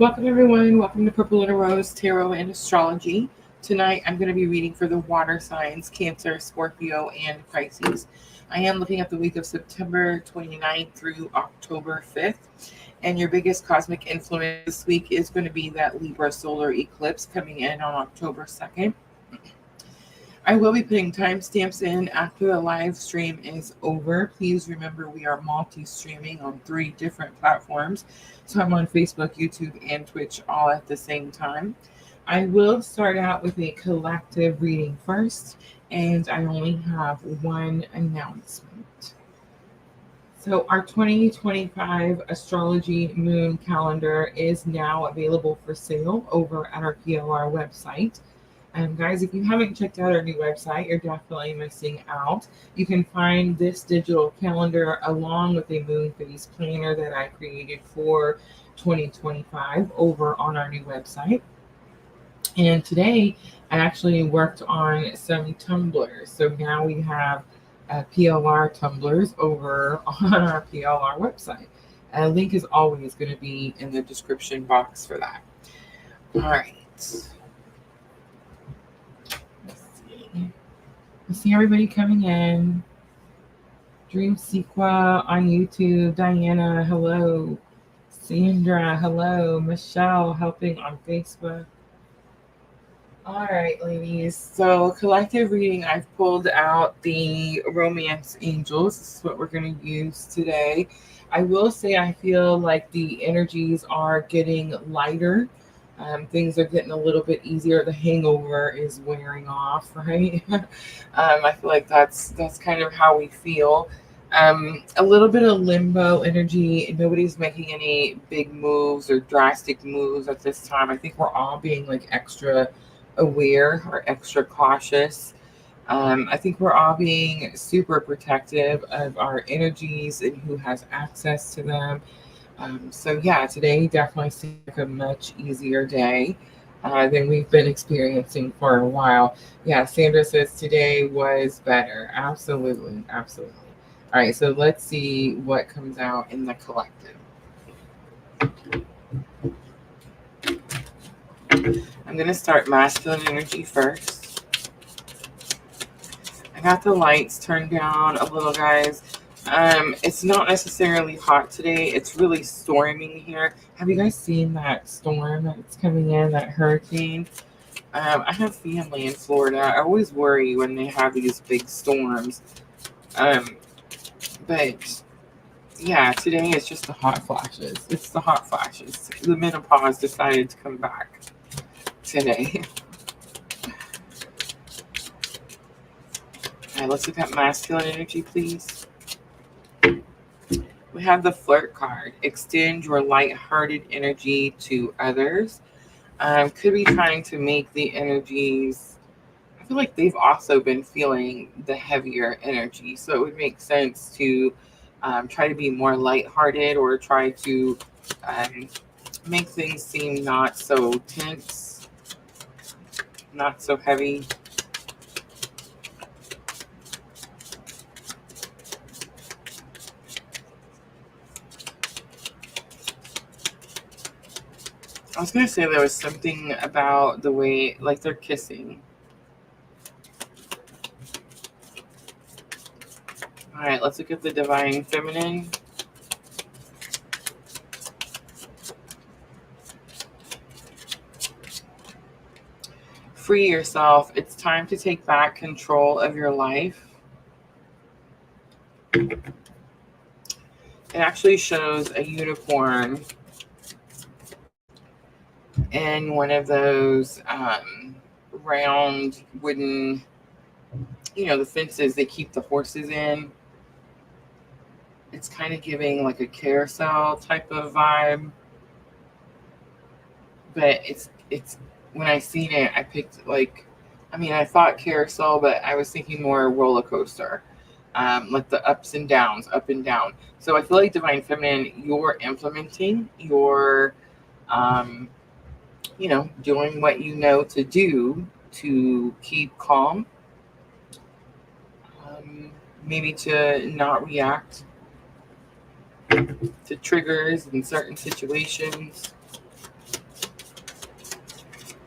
Welcome, everyone. Welcome to Purple Rose Tarot and Astrology. Tonight, I'm going to be reading for the water signs Cancer, Scorpio, and Pisces. I am looking at the week of September 29th through October 5th. And your biggest cosmic influence this week is going to be that Libra solar eclipse coming in on October 2nd. I will be putting timestamps in after the live stream is over. Please remember we are multi-streaming on 3 different platforms. So I'm on Facebook, YouTube, and Twitch all at the same time. I will start out with a collective reading first, and I only have one announcement. So our 2025 astrology moon calendar is now available for sale over at our PLR website. Guys, if you haven't checked out our new website, you're definitely missing out. You can find this digital calendar along with a moon phase planner that I created for 2025 over on our new website. And today, I actually worked on some tumblers. So now we have PLR tumblers over on our PLR website. A link is always going to be in the description box for that. All right. I see everybody coming in. Dream Sequa on YouTube. Diana, hello. Sandra, hello. Michelle, helping on Facebook. All right, ladies. So, collective reading, I've pulled out the Romance Angels. This is what we're going to use today. I will say I feel like the energies are getting lighter. Things are getting a little bit easier. The hangover is wearing off, right? I feel like that's kind of how we feel. A little bit of limbo energy. Nobody's making any big moves or drastic moves at this time. I think we're all being like extra aware or extra cautious. I think we're all being super protective of our energies and who has access to them. So yeah, today definitely seems like a much easier day than we've been experiencing for a while. Yeah, Sandra says today was better. Absolutely, absolutely. All right, so let's see what comes out in the collective. I'm going to start masculine energy first. I got the lights turned down a little, guys. It's not necessarily hot today. It's really storming here. Have you guys seen that storm that's coming in, that hurricane? I have family in Florida. I always worry when they have these big storms. But yeah, today is just the hot flashes. It's the hot flashes. The menopause decided to come back today. All right, let's look at masculine energy, please. We have the flirt card. Extend your light-hearted energy to others. Could be trying to make the energies. I feel like they've also been feeling the heavier energy, so it would make sense to try to be more lighthearted or try to make things seem not so tense, not so heavy. I was going to say there was something about the way, like they're kissing. All right, let's look at the divine feminine. Free yourself. It's time to take back control of your life. It actually shows a unicorn in one of those round wooden, the fences they keep the horses in. It's kind of giving like a carousel type of vibe. But it's when I seen it, I picked I thought carousel, but I was thinking more roller coaster. Like the ups and downs, up and down. So I feel like divine feminine, you're implementing, you're doing what you know to do to keep calm, maybe to not react to triggers in certain situations.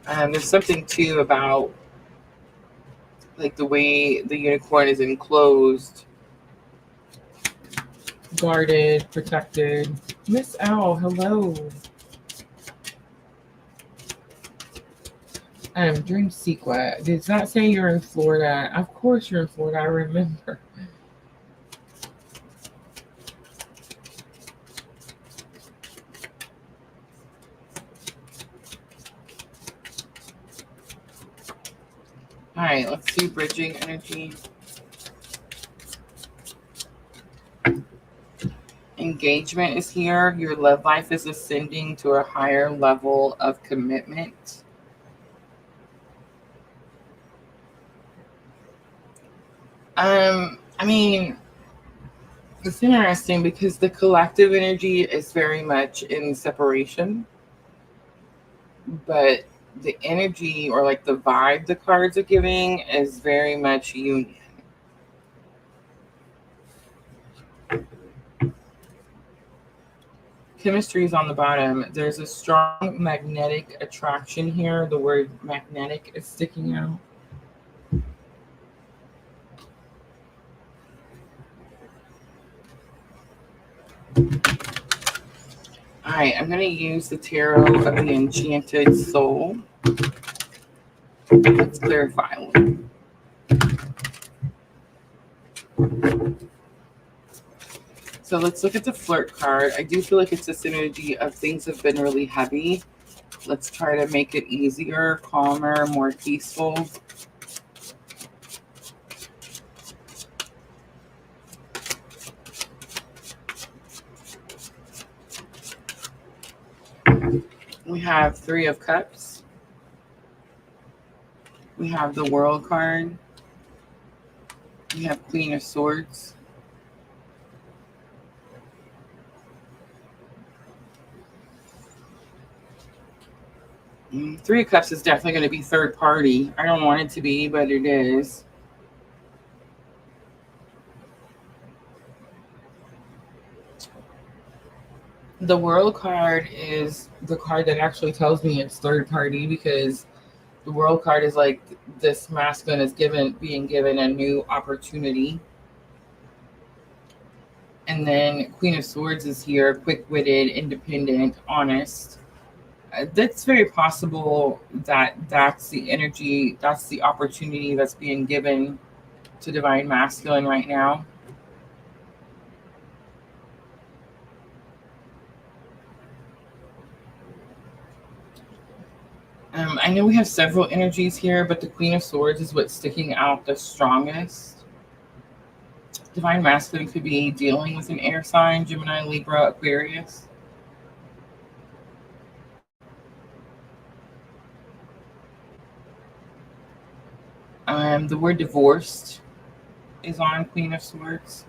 There's something too about like the way the unicorn is enclosed, guarded, protected. Miss Owl, hello. Dream Sequa. Does that say you're in Florida? Of course you're in Florida, I remember. All right, let's see bridging energy. Engagement is here. Your love life is ascending to a higher level of commitment. I mean, it's interesting because the collective energy is very much in separation, but the energy or like the vibe the cards are giving is very much union. Chemistry is on the bottom. There's a strong magnetic attraction here. The word magnetic is sticking out. All right, I'm going to use the Tarot of the Enchanted Soul. Let's clarify one. So let's look at the flirt card. I do feel like it's a synergy of things have been really heavy. Let's try to make it easier, calmer, more peaceful. We have Three of Cups. We have the World card. We have Queen of Swords. Three of Cups is definitely going to be third party. I don't want it to be, but it is. The World card is the card that actually tells me it's third party, because the World card is like this masculine is being given a new opportunity. And then Queen of Swords is here, quick-witted, independent, honest. That's very possible that that's the energy, that's the opportunity that's being given to Divine Masculine right now. I know we have several energies here, but the Queen of Swords is what's sticking out the strongest. Divine Masculine could be dealing with an air sign, Gemini, Libra, Aquarius. The word divorced is on Queen of Swords.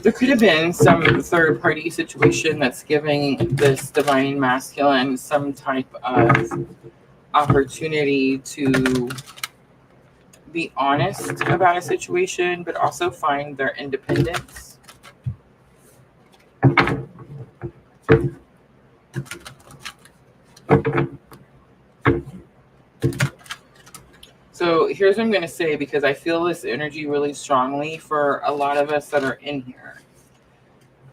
There could have been some third party situation that's giving this Divine Masculine some type of opportunity to be honest about a situation, but also find their independence. So here's what I'm going to say, because I feel this energy really strongly for a lot of us that are in here.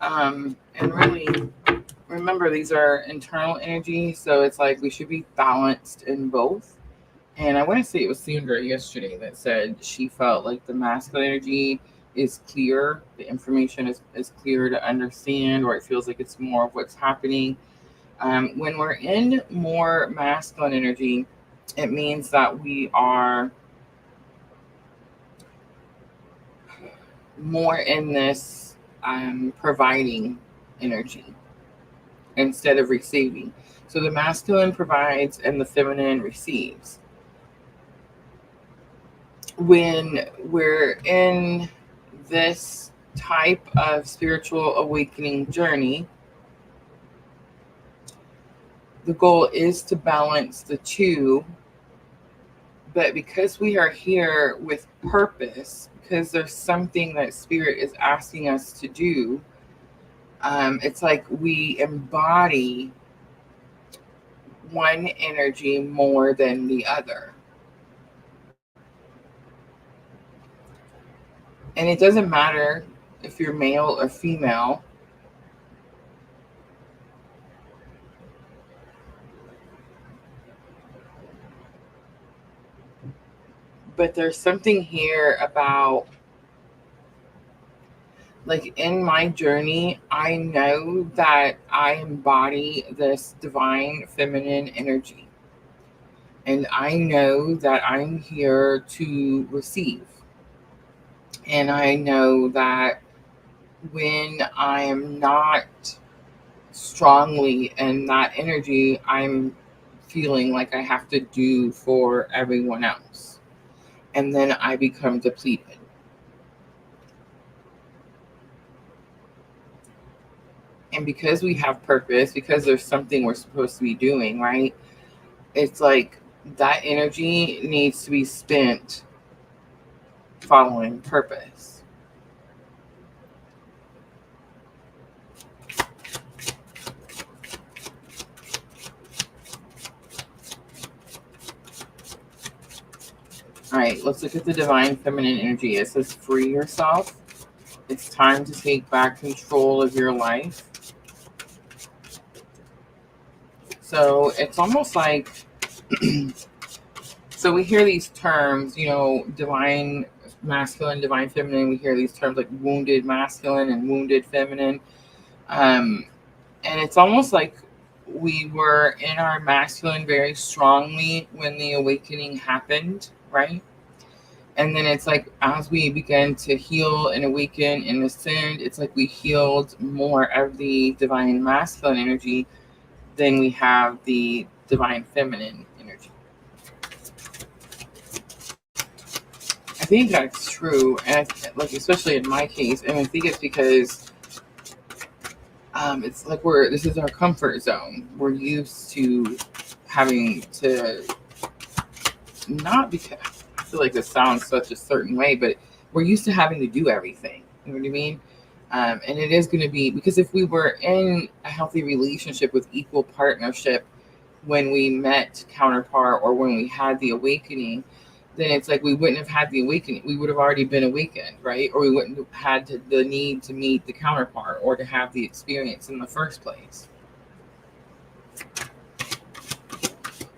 And really, remember, these are internal energy, so it's like we should be balanced in both. And I want to say it was Sandra yesterday that said she felt like the masculine energy is clear, the information is clear to understand, or it feels like it's more of what's happening. When we're in more masculine energy, it means that we are more in this providing energy instead of receiving. So the masculine provides and the feminine receives. When we're in this type of spiritual awakening journey, the goal is to balance the two But because we are here with purpose, because there's something that Spirit is asking us to do, it's like we embody one energy more than the other. And it doesn't matter if you're male or female. But there's something here about, like, in my journey, I know that I embody this divine feminine energy. And I know that I'm here to receive. And I know that when I am not strongly in that energy, I'm feeling like I have to do for everyone else. And then I become depleted. And because we have purpose, because there's something we're supposed to be doing, right? It's like that energy needs to be spent following purpose. All right, let's look at the divine feminine energy. It says free yourself. It's time to take back control of your life. So it's almost like, so we hear these terms, divine masculine, divine feminine. We hear these terms like wounded masculine and wounded feminine. And it's almost like we were in our masculine very strongly when the awakening happened, right? And then it's like as we began to heal and awaken and ascend, it's like we healed more of the divine masculine energy than we have the divine feminine energy. I think that's true, and like especially in my case, and I think it's because it's like this is our comfort zone. We're used to having to, not because I feel like this sounds such a certain way, but we're used to having to do everything. You know what I mean? And it is going to be, because if we were in a healthy relationship with equal partnership when we met counterpart or when we had the awakening, then it's like we wouldn't have had the awakening. We would have already been awakened, right? Or we wouldn't have had the need to meet the counterpart or to have the experience in the first place.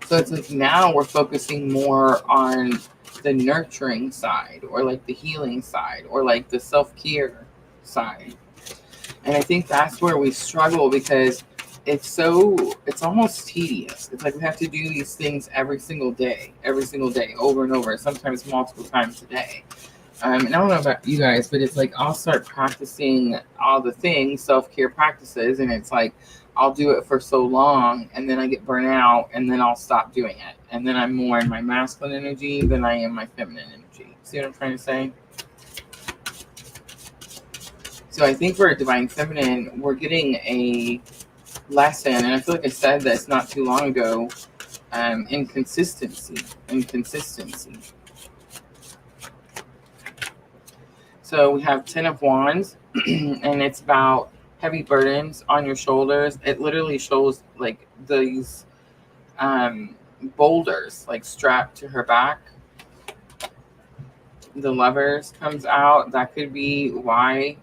So it's like now we're focusing more on the nurturing side, or like the healing side, or like the self-care side. And I think that's where we struggle, because it's almost tedious. It's like we have to do these things every single day, over and over, sometimes multiple times a day. And I don't know about you guys, but it's like I'll start practicing all the things, self-care practices, and it's like I'll do it for so long, and then I get burnt out, and then I'll stop doing it. And then I'm more in my masculine energy than I am my feminine energy. See what I'm trying to say? So I think for a divine feminine, we're getting a lesson, and I feel like I said this not too long ago, inconsistency. So we have 10 of Wands, and it's about heavy burdens on your shoulders. It literally shows like these boulders like strapped to her back. The Lovers comes out. That could be why.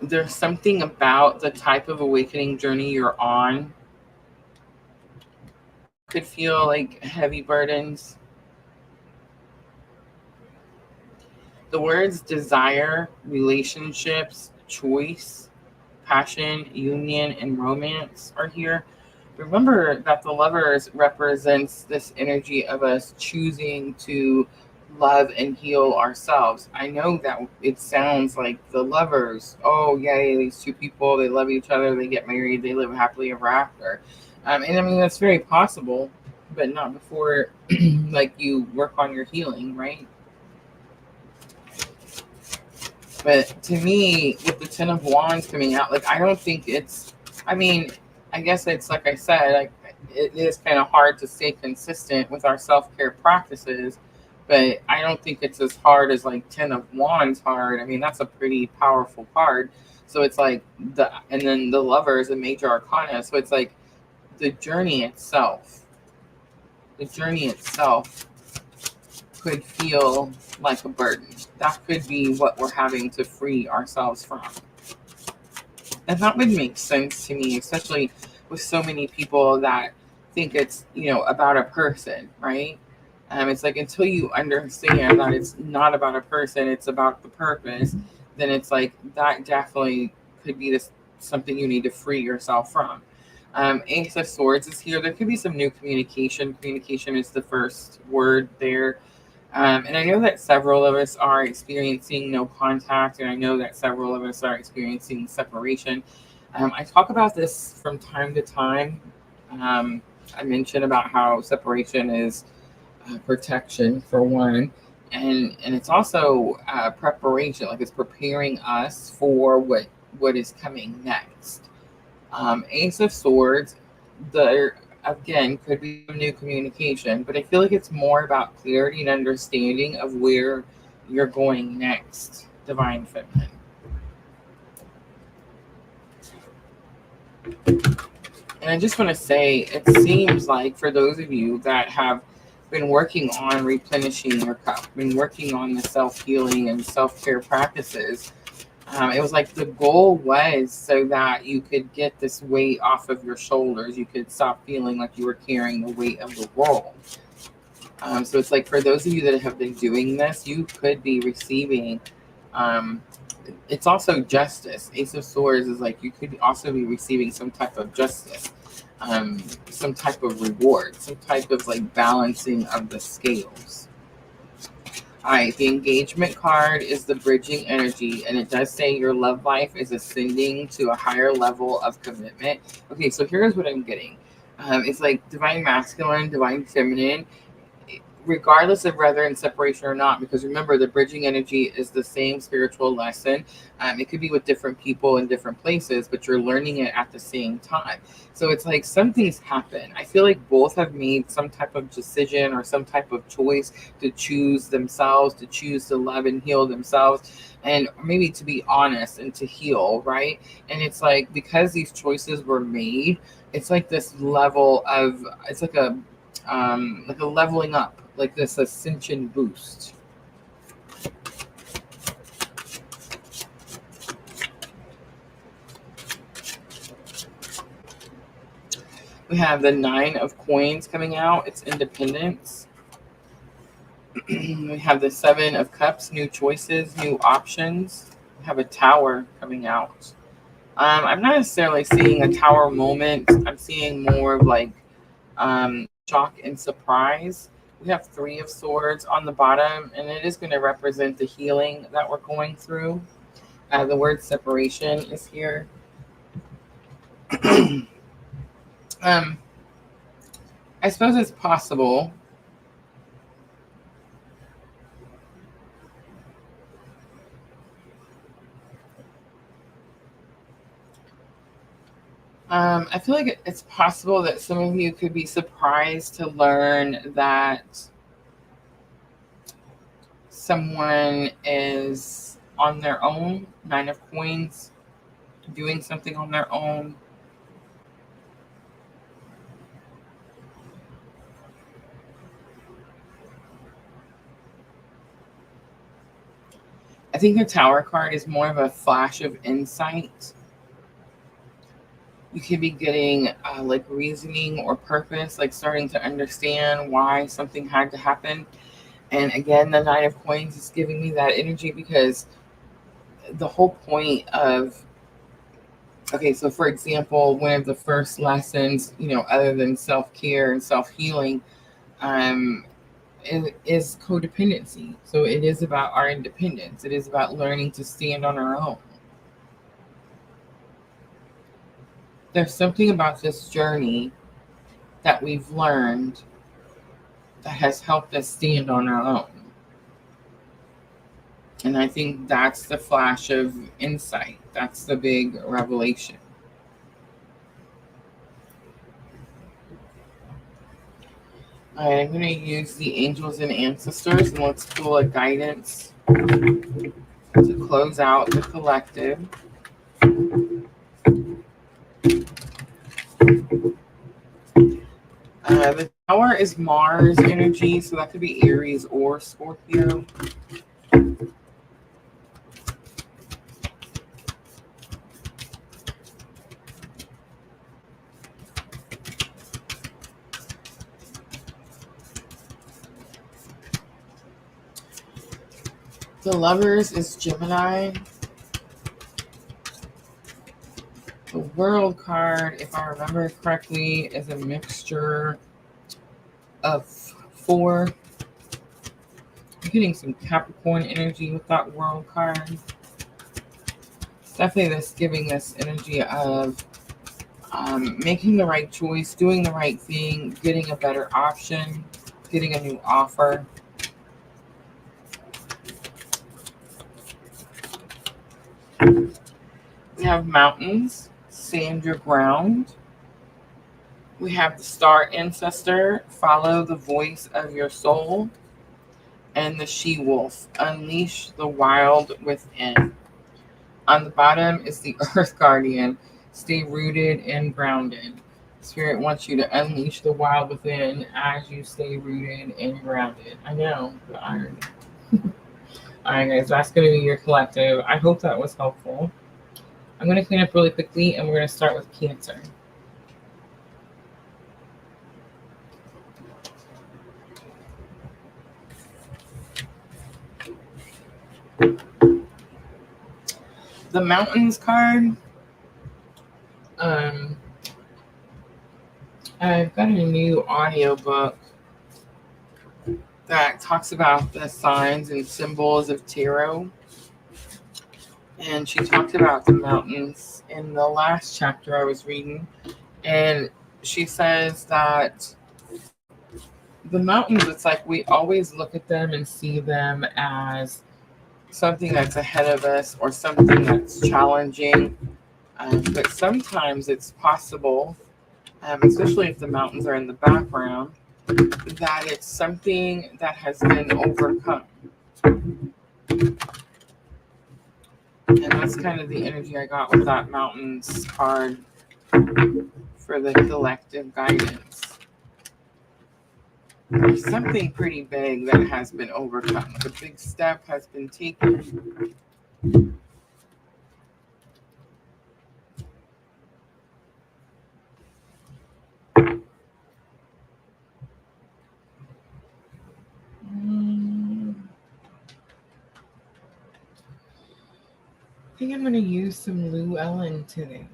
There's something about the type of awakening journey you're on. Could feel like heavy burdens. The words desire, relationships, choice, passion, union, and romance are here. Remember that the Lovers represents this energy of us choosing to love and heal ourselves. I know that it sounds like the Lovers, oh yay, these two people, they love each other, they get married, they live happily ever after. And I mean, that's very possible, but not before like you work on your healing, right? But to me, with the 10 of Wands coming out, like I don't think it's, I mean, I guess it's like I said, it is kind of hard to stay consistent with our self-care practices, but I don't think it's as hard as like 10 of wands hard. I mean, that's a pretty powerful card. So it's like and then the lover is a major arcana, so it's like the journey itself could feel like a burden. That could be what we're having to free ourselves from. And that would make sense to me, especially with so many people that think it's, about a person, right? It's like until you understand that it's not about a person, it's about the purpose, then it's like that definitely could be something you need to free yourself from. Ace of Swords is here. There could be some new communication. Communication is the first word there. And I know that several of us are experiencing no contact, and I know that several of us are experiencing separation. I talk about this from time to time. I mentioned about how separation is protection for one, and it's also preparation, like it's preparing us for what is coming next. Ace of Swords, there again could be some new communication, but I feel like it's more about clarity and understanding of where you're going next, Divine Feminine. And I just want to say, it seems like for those of you that have been working on replenishing your cup, been working on the self-healing and self-care practices, it was like the goal was so that you could get this weight off of your shoulders. You could stop feeling like you were carrying the weight of the world. So it's like for those of you that have been doing this, you could be receiving. It's also justice. Ace of Swords is like you could also be receiving some type of justice, some type of reward, some type of like balancing of the scales. All right, the engagement card is the bridging energy, and it does say your love life is ascending to a higher level of commitment. Okay, so here's what I'm getting. It's like divine masculine, divine feminine, regardless of whether in separation or not, because remember, the bridging energy is the same spiritual lesson. It could be with different people in different places, but you're learning it at the same time. So it's like something's happened. I feel like both have made some type of decision or some type of choice to choose themselves, to choose to love and heal themselves, and maybe to be honest and to heal, right? And it's like because these choices were made, it's like this level of, it's like a leveling up, like this ascension boost. We have the 9 of Coins coming out. It's independence. We have the 7 of Cups, new choices, new options. We have a Tower coming out. I'm not necessarily seeing a Tower moment. I'm seeing more of like shock and surprise. We have 3 of Swords on the bottom, and it is going to represent the healing that we're going through. The word separation is here. I suppose it's possible. I feel like it's possible that some of you could be surprised to learn that someone is on their own, 9 of Coins, doing something on their own. I think the Tower card is more of a flash of insight. You could be getting like reasoning or purpose, like starting to understand why something had to happen. And again, the 9 of Coins is giving me that energy because the whole point of, okay, so for example, one of the first lessons, other than self-care and self-healing, is codependency. So it is about our independence. It is about learning to stand on our own. There's something about this journey that we've learned that has helped us stand on our own. And I think that's the flash of insight. That's the big revelation. All right, I'm going to use the angels and ancestors, and let's pull a guidance to close out the collective. The tower is Mars energy, so that could be Aries or Scorpio. The Lovers is Gemini. The World card, if I remember correctly, is a mixture of 4. I'm getting some Capricorn energy with that World card. Definitely this giving this energy of making the right choice, doing the right thing, getting a better option, getting a new offer. We have mountains, stand your ground. We have the star ancestor, follow the voice of your soul. And the she-wolf, unleash the wild within. On the bottom is the earth guardian, stay rooted and grounded. Spirit wants you to unleash the wild within as you stay rooted and grounded. I know, the irony. All right, guys, that's going to be your collective. I hope that was helpful. I'm going to clean up really quickly, and we're going to start with Cancer. The Mountains card. I've got a new audiobook that talks about the signs and symbols of tarot. And she talked about the mountains in the last chapter I was reading. And she says that the mountains, it's like we always look at them and see them as something that's ahead of us or something that's challenging. But sometimes it's possible, especially if the mountains are in the background, that it's something that has been overcome. And that's kind of the energy I got with that mountains card for the collective guidance. There's something pretty big that has been overcome. The big step has been taken. I think I'm going to use some Llewellyn today.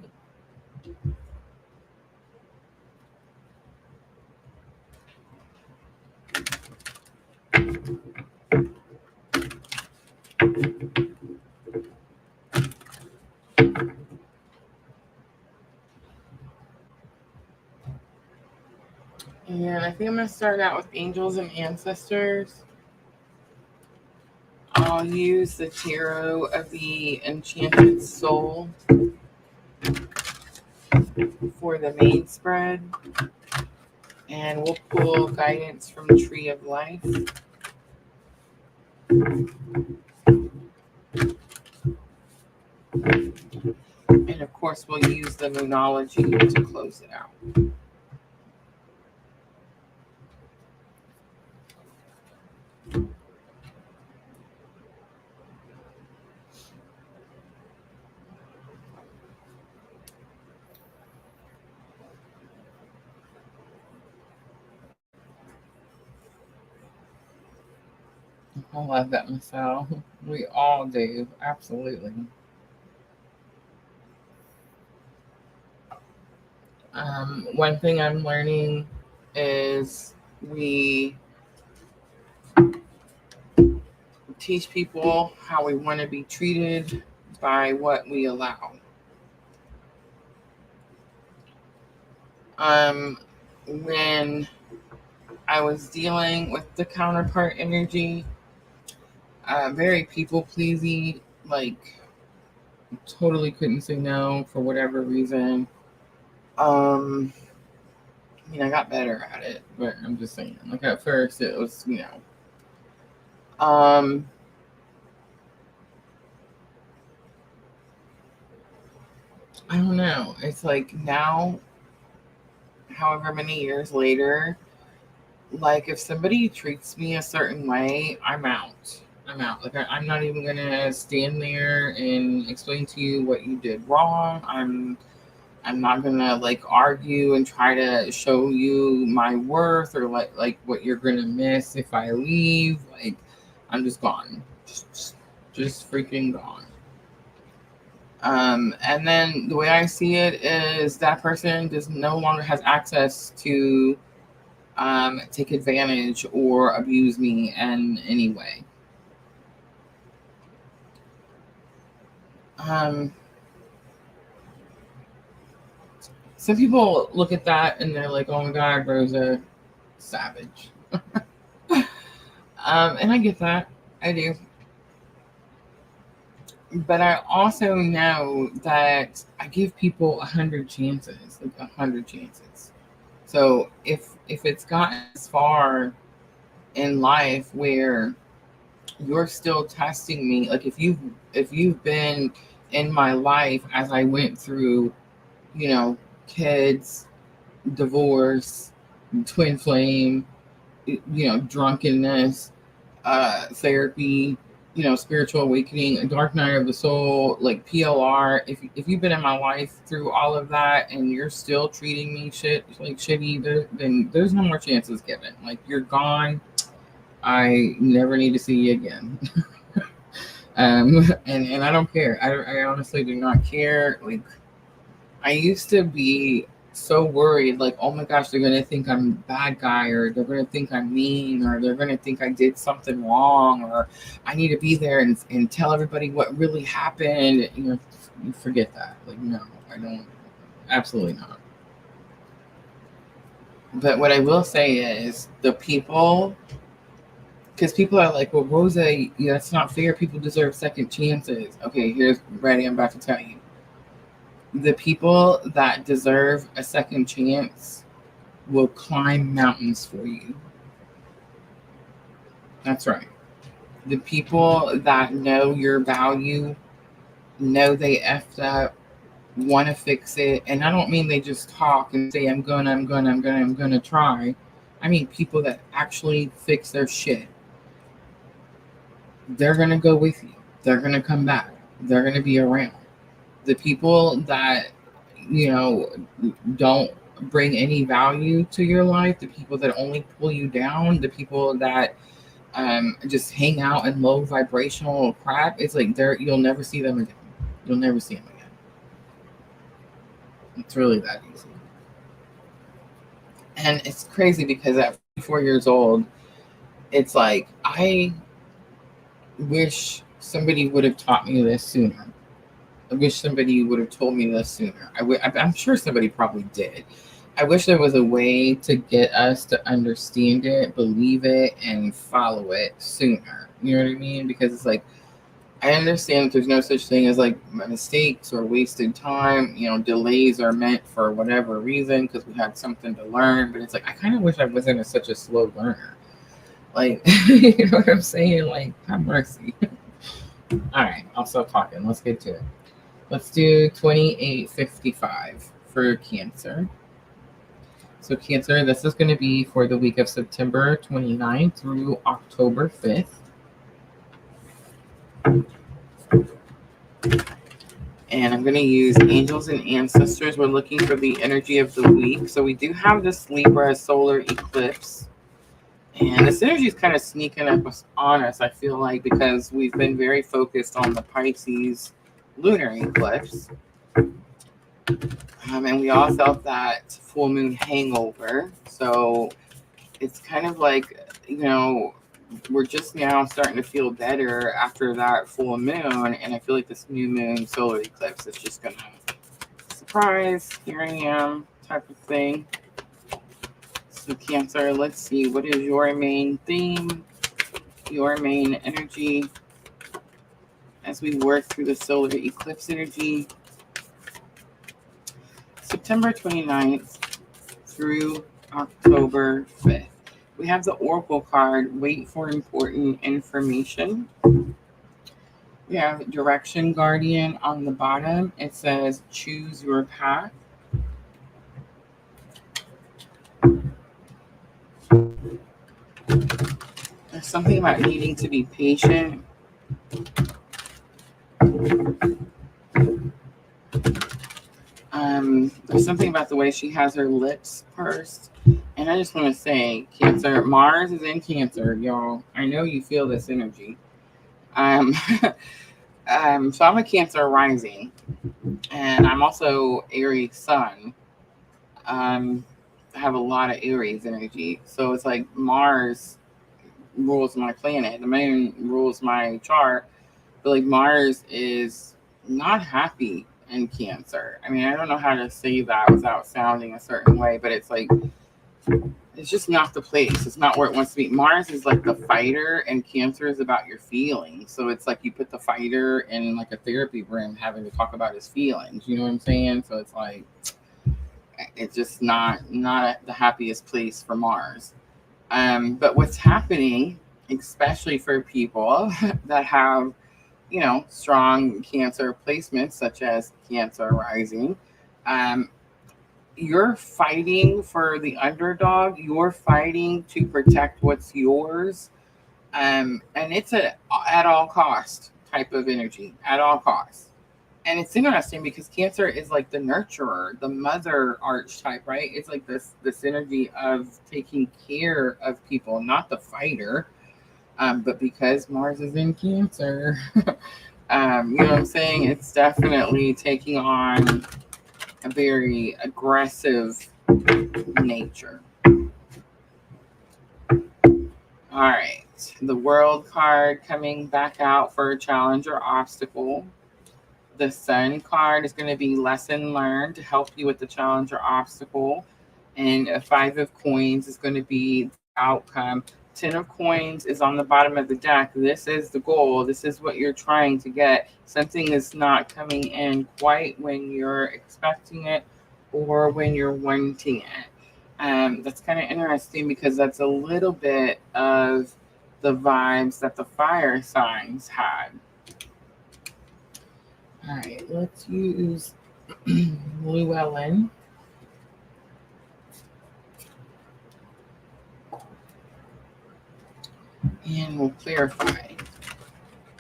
And I think I'm going to start out with angels and ancestors. I'll use the tarot of the enchanted soul for the main spread. And we'll pull guidance from the tree of life. And of course, we'll use the moonology to close it out. I love that myself. We all do. Absolutely. One thing I'm learning is we teach people how we want to be treated by what we allow. When I was dealing with the counterpart energy, very people pleasing, like totally couldn't say no for whatever reason. I mean, I got better at it, but I'm just saying. Like at first, it was, I don't know. It's like now, however many years later, like if somebody treats me a certain way, I'm out. I'm out. Like I'm not even gonna stand there and explain to you what you did wrong. I'm not gonna like argue and try to show you my worth or like what you're gonna miss if I leave. Like I'm just gone. Just freaking gone. And then the way I see it is that person just no longer has access to take advantage or abuse me in any way. Some people look at that and they're like, "Oh my God, Rosa, savage." And I get that. I do. But I also know that I give people 100 chances, like 100 chances. So if it's gotten as far in life where you're still testing me, like if you've been in my life as I went through, kids, divorce, twin flame, drunkenness, therapy, spiritual awakening, a dark night of the soul, like PLR. If you've been in my life through all of that and you're still treating me shitty, then there's no more chances given. Like you're gone. I never need to see you again. And I don't care. I honestly do not care. Like I used to be so worried, like, oh my gosh, they're gonna think I'm a bad guy, or they're gonna think I'm mean, or they're gonna think I did something wrong, or I need to be there and tell everybody what really happened. You forget that. Like, no, I don't. Absolutely not. But what I will say is the people, because people are like, well, Rosa, that's not fair. People deserve second chances. Okay, here's ready. I'm about to tell you. The people that deserve a second chance will climb mountains for you. That's right. The people that know your value, know they effed up, want to fix it. And I don't mean they just talk and say, I'm gonna try. I mean people that actually fix their shit. They're gonna go with you. They're gonna come back. They're gonna be around. The people that, don't bring any value to your life, the people that only pull you down, the people that just hang out in low vibrational crap, it's like you'll never see them again. You'll never see them again. It's really that easy. And it's crazy because at 4 years old, it's like I wish somebody would have taught me this sooner. I wish somebody would have told me this sooner. I'm sure somebody probably did. I wish there was a way to get us to understand it, believe it, and follow it sooner. You know what I mean? Because it's like, I understand that there's no such thing as like mistakes or wasted time. Delays are meant for whatever reason because we had something to learn. But it's like, I kind of wish I wasn't such a slow learner. Like, you know what I'm saying? Like, have mercy. All right, I'll stop talking. Let's get to it. Let's do 2855 for Cancer. So Cancer, this is going to be for the week of September 29th through October 5th. And I'm going to use angels and ancestors. We're looking for the energy of the week. So we do have this Libra solar eclipse. And this energy is kind of sneaking up on us, I feel like, because we've been very focused on the Pisces lunar eclipse. And we all felt that full moon hangover. So it's kind of like, we're just now starting to feel better after that full moon. And I feel like this new moon solar eclipse is just going to surprise, here I am type of thing. So Cancer, let's see, what is your main theme, your main energy as we work through the solar eclipse energy? September 29th through October 5th. We have the Oracle card, wait for important information. We have Direction Guardian on the bottom. It says choose your path. There's something about needing to be patient. There's something about the way she has her lips pursed. And I just want to say, Cancer, Mars is in Cancer, y'all. I know you feel this energy. So I'm a Cancer rising, and I'm also Aries sun. I have a lot of Aries energy. So it's like Mars rules my planet. The moon rules my chart. But like Mars is not happy in Cancer. I mean, I don't know how to say that without sounding a certain way, but it's like it's just not the place. It's not where it wants to be. Mars is like the fighter, and Cancer is about your feelings. So it's like you put the fighter in like a therapy room having to talk about his feelings. You know what I'm saying? So it's like it's just not the happiest place for Mars. But what's happening, especially for people that have, strong Cancer placements, such as Cancer rising, you're fighting for the underdog. You're fighting to protect what's yours. And it's at all cost type of energy, at all costs. And it's interesting because Cancer is like the nurturer, the mother archetype, right? It's like this energy of taking care of people, not the fighter. But because Mars is in Cancer, you know what I'm saying? It's definitely taking on a very aggressive nature. All right. The World card coming back out for a challenge or obstacle. The Sun card is going to be lesson learned to help you with the challenge or obstacle. And a 5 of coins is going to be the outcome. 10 of coins is on the bottom of the deck. This is the goal. This is what you're trying to get. Something is not coming in quite when you're expecting it or when you're wanting it. That's kind of interesting because that's a little bit of the vibes that the fire signs had. All right, let's use Llewellyn. And we'll clarify.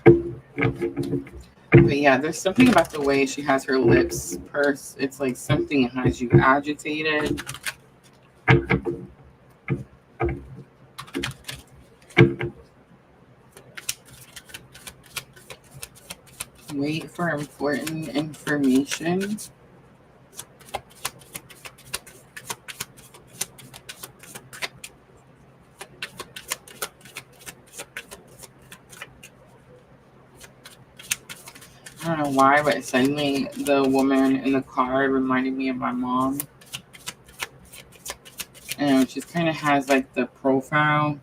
But yeah, there's something about the way she has her lips pursed. It's like something has you agitated. Wait for important information. I don't know why, but suddenly the woman in the card reminded me of my mom. And she kind of has like the profile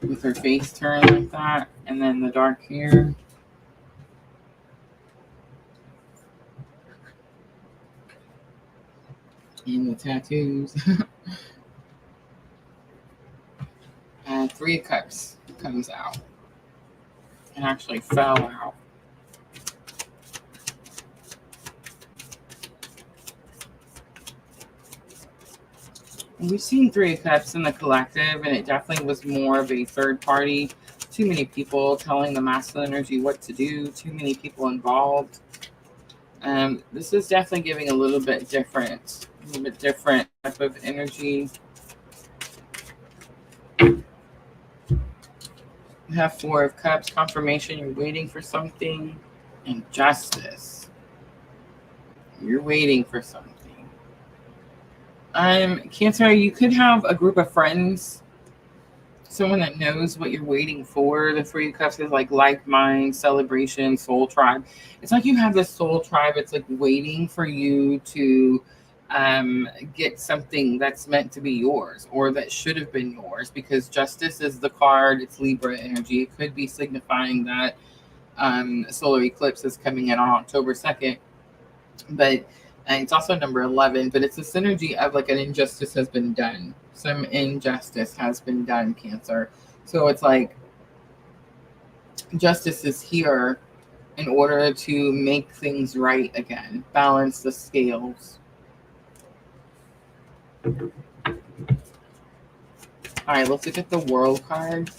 with her face turned like that, and then the dark hair. And the tattoos. 3 of Cups comes out. It actually fell out. We've seen 3 of Cups in the collective, and it definitely was more of a third party. Too many people telling the masculine energy what to do. Too many people involved. This is definitely giving a little bit different type of energy. You have 4 of Cups, confirmation, you're waiting for something, and justice. You're waiting for something. Cancer, you could have a group of friends, someone that knows what you're waiting for. The 3 of Cups is like mind, celebration, soul tribe. It's like you have this soul tribe. It's like waiting for you to get something that's meant to be yours or that should have been yours, because justice is the card. It's Libra energy. It could be signifying that solar eclipse is coming in on October 2nd. But And it's also number 11, but it's a synergy of like an injustice has been done. Some injustice has been done, Cancer. So it's like justice is here in order to make things right again, balance the scales. All right, let's look at the World card.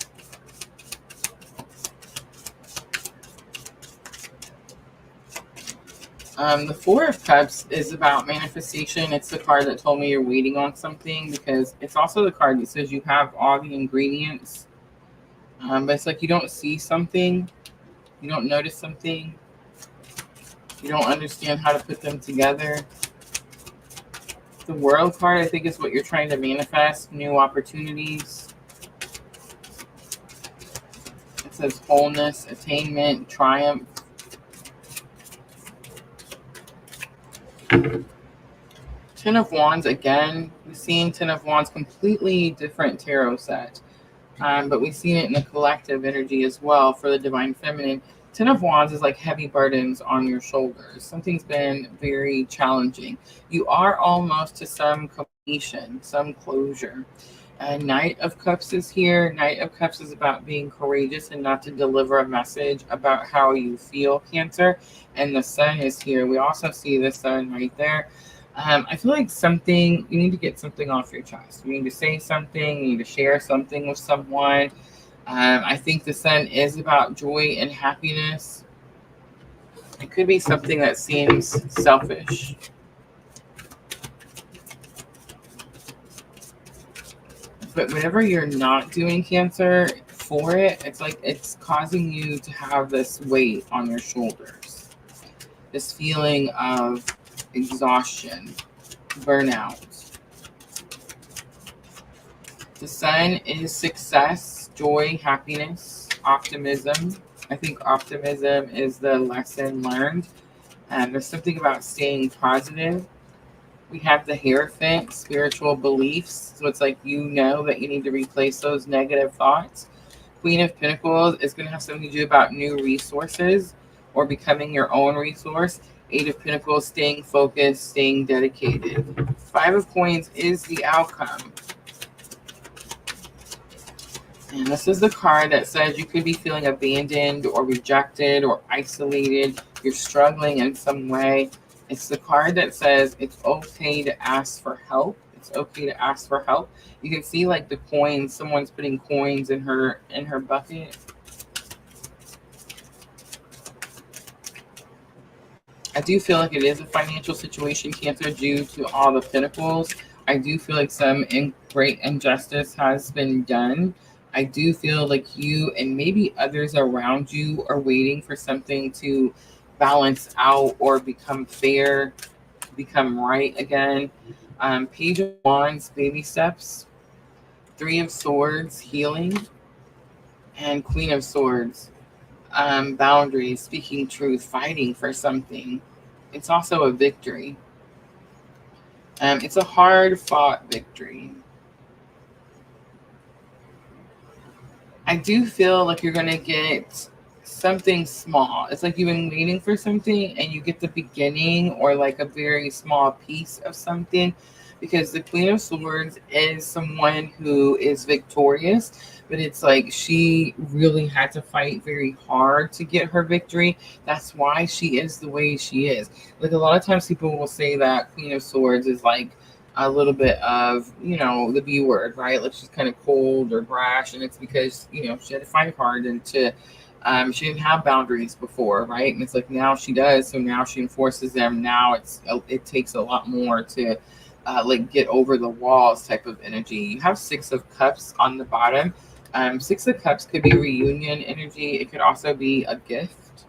The Four of Cups is about manifestation. It's the card that told me you're waiting on something, because it's also the card that says you have all the ingredients, but it's like you don't see something, you don't notice something, you don't understand how to put them together. The World card, I think, is what you're trying to manifest, new opportunities. It says wholeness, attainment, triumph. Ten of Wands, again, we've seen Ten of Wands, completely different tarot set. But we've seen it in the collective energy as well for the Divine Feminine. Ten of Wands is like heavy burdens on your shoulders. Something's been very challenging. You are almost to some completion, some closure. Knight of Cups is here. Knight of Cups is about being courageous and not to deliver a message about how you feel, Cancer. And the Sun is here. We also see the Sun right there. I feel like you need to get something off your chest. You need to say something. You need to share something with someone. I think the Sun is about joy and happiness. It could be something that seems selfish. But whenever you're not doing, Cancer, for it, it's like it's causing you to have this weight on your shoulders. This feeling of exhaustion, burnout. The Sun is success, joy, happiness, optimism. I think optimism is the lesson learned. There's something about staying positive. We have the Hierophant, spiritual beliefs. So it's like you know that you need to replace those negative thoughts. Queen of Pentacles is going to have something to do about new resources or becoming your own resource. Eight of Pentacles, staying focused, staying dedicated. Five of Coins is the outcome. And this is the card that says you could be feeling abandoned or rejected or isolated. You're struggling in some way. It's the card that says it's okay to ask for help. It's okay to ask for help. You can see like the coins, someone's putting coins in her bucket. I do feel like it is a financial situation, Cancer, due to all the pentacles. I do feel like some great injustice has been done. I do feel like you and maybe others around you are waiting for something to balance out or become fair, become right again. Page of Wands, baby steps. Three of Swords, healing. And Queen of Swords, boundaries, speaking truth, fighting for something. It's also a victory. It's a hard fought victory. I do feel like you're going to get something small. It's like you've been waiting for something and you get the beginning or like a very small piece of something, because the Queen of Swords is someone who is victorious, but it's like she really had to fight very hard to get her victory. That's why she is the way she is. Like a lot of times people will say that Queen of Swords is like a little bit of, the B word, right? Like she's kind of cold or brash, and it's because, she had to fight hard and she didn't have boundaries before, right? And it's like now she does, so now she enforces them. Now it takes a lot more to like get over the walls type of energy. You have Six of Cups on the bottom. Six of Cups could be reunion energy. It could also be a gift.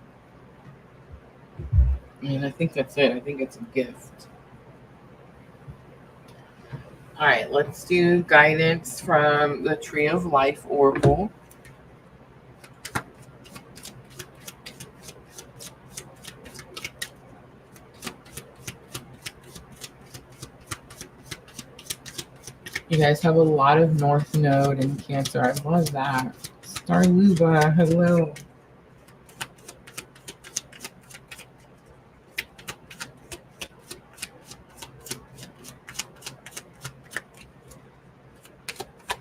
And I think that's it. I think it's a gift. All right, let's do guidance from the Tree of Life Oracle. You guys have a lot of North Node in Cancer. I love that. Star Luba, hello.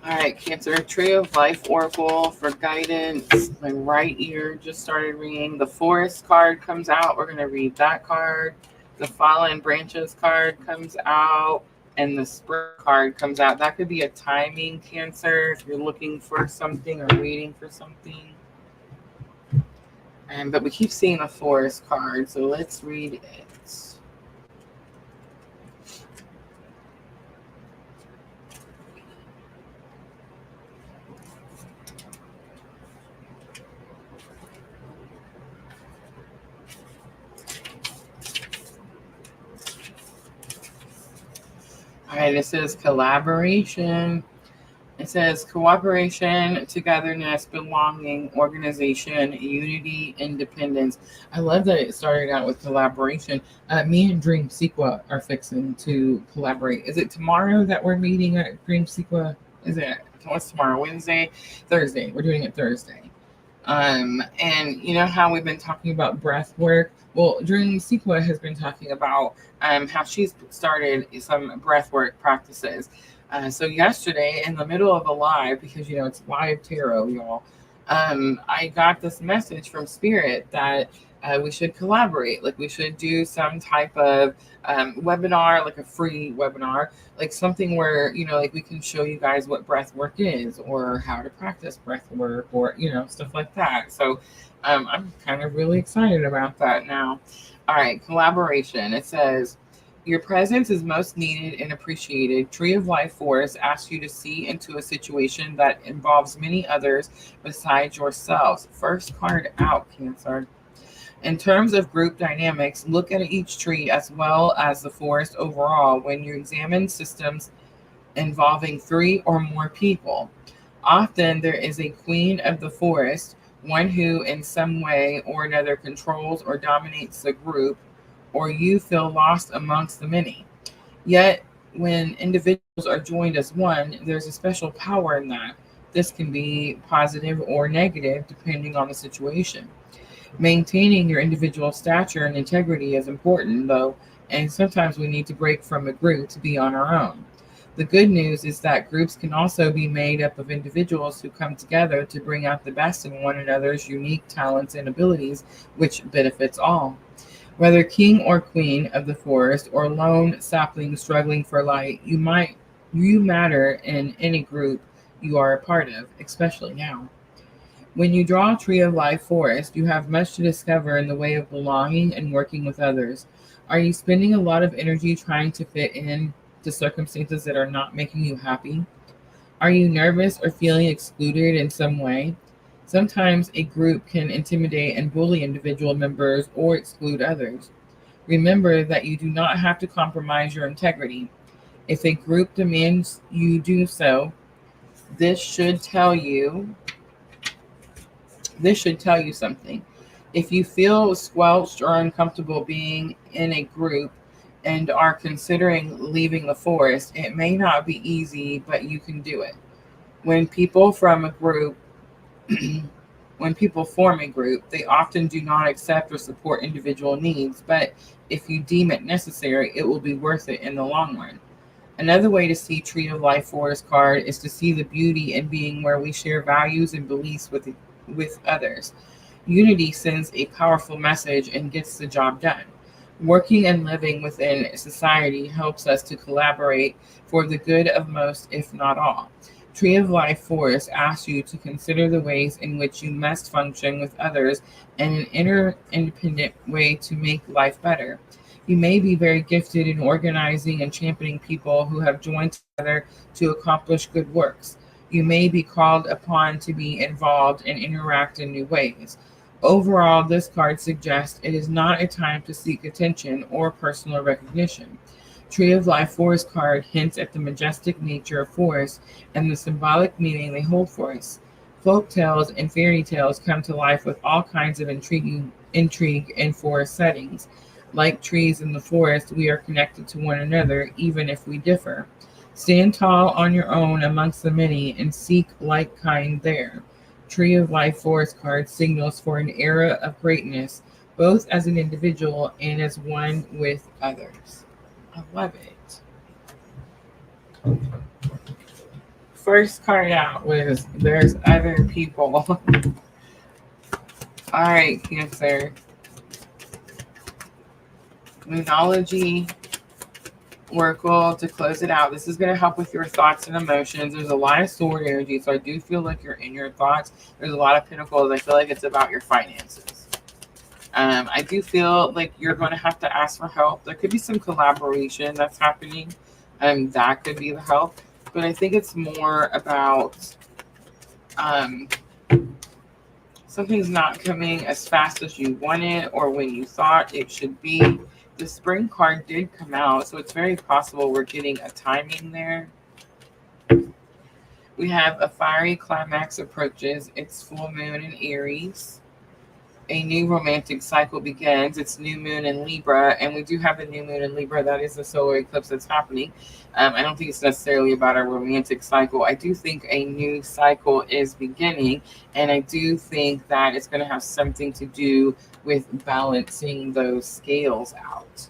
All right, Cancer, Tree of Life Oracle for guidance. My right ear just started ringing. The Forest card comes out. We're going to read that card. The Fallen Branches card comes out. And the Spring card comes out. That could be a timing, Cancer, if you're looking for something or waiting for something. But we keep seeing the Forest card, so let's read it. All right, it says collaboration. It says cooperation, togetherness, belonging, organization, unity, independence. I love that it started out with collaboration. Me and Dream Sequa are fixing to collaborate. Is it tomorrow that we're meeting at Dream Sequa? Is it? What's tomorrow? Wednesday? Thursday. We're doing it Thursday. And you know how we've been talking about breath work? Well, Dream Sequa has been talking about how she's started some breath work practices. So yesterday, in the middle of a live, because it's live tarot, y'all, I got this message from Spirit that we should collaborate. Like we should do some type of webinar, like a free webinar, like something where like we can show you guys what breath work is, or how to practice breath work, or stuff like that. So I'm kind of really excited about that now. All right, collaboration. It says, your presence is most needed and appreciated. Tree of Life Force asks you to see into a situation that involves many others besides yourselves. First card out, Cancer. In terms of group dynamics, look at each tree as well as the forest overall when you examine systems involving 3 or more people. Often there is a queen of the forest, one who in some way or another controls or dominates the group, or you feel lost amongst the many. Yet, when individuals are joined as one, there's a special power in that. This can be positive or negative depending on the situation. Maintaining your individual stature and integrity is important, though, and sometimes we need to break from a group to be on our own. The good news is that groups can also be made up of individuals who come together to bring out the best in one another's unique talents and abilities, which benefits all. Whether king or queen of the forest or lone sapling struggling for light, you matter in any group you are a part of, especially now. When you draw a Tree of Life Forest, you have much to discover in the way of belonging and working with others. Are you spending a lot of energy trying to fit in to circumstances that are not making you happy? Are you nervous or feeling excluded in some way? Sometimes a group can intimidate and bully individual members or exclude others. Remember that you do not have to compromise your integrity. If a group demands you do so, this should tell you something. If you feel squelched or uncomfortable being in a group and are considering leaving the forest, it may not be easy, but you can do it. When people form a group, they often do not accept or support individual needs, but if you deem it necessary, it will be worth it in the long run. Another way to see Tree of Life Forest card is to see the beauty in being where we share values and beliefs with others. Unity sends a powerful message and gets the job done. Working and living within society helps us to collaborate for the good of most, if not all. Tree of Life Forest asks you to consider the ways in which you must function with others in an interdependent way to make life better. You may be very gifted in organizing and championing people who have joined together to accomplish good works. You may be called upon to be involved and interact in new ways. Overall, this card suggests it is not a time to seek attention or personal recognition. Tree of Life Forest card hints at the majestic nature of forests and the symbolic meaning they hold for us. Folk tales and fairy tales come to life with all kinds of intrigue in forest settings. Like trees in the forest, we are connected to one another, even if we differ. Stand tall on your own amongst the many and seek like kind there. Tree of Life Forest card signals for an era of greatness, both as an individual and as one with others. I love it. first card out was there's other people. All right, Cancer. Moonology Oracle to close it out. This is going to help with your thoughts and emotions. There's a lot of sword energy, so I do feel like you're in your thoughts. There's a lot of pentacles. I feel like it's about your finances. I do feel like you're going to have to ask for help. There could be some collaboration that's happening. That could be the help. But I think it's more about something's not coming as fast as you wanted or when you thought it should be. The spring card did come out, so it's very possible we're getting a timing there. We have a fiery climax approaches. It's full moon in Aries. A new romantic cycle begins. It's new moon in Libra, and we do have a new moon in Libra. That is the solar eclipse that's happening. I don't think it's necessarily about a romantic cycle. I do think a new cycle is beginning, and I do think that it's going to have something to do with balancing those scales out.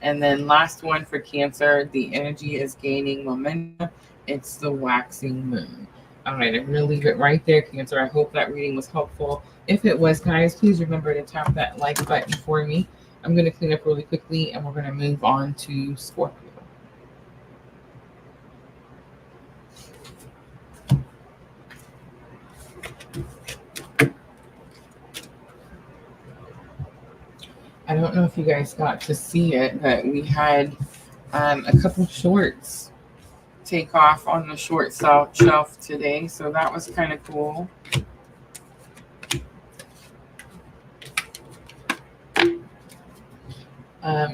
And then last one for Cancer, the energy is gaining momentum. It's the waxing moon. All right, I'm going to leave it right there, Cancer. I hope that reading was helpful. If it was, guys, please remember to tap that like button for me. I'm going to clean up really quickly, and we're going to move on to Scorpio. I don't know if you guys got to see it, but we had a couple shorts take off on the short shelf today, so that was kind of cool.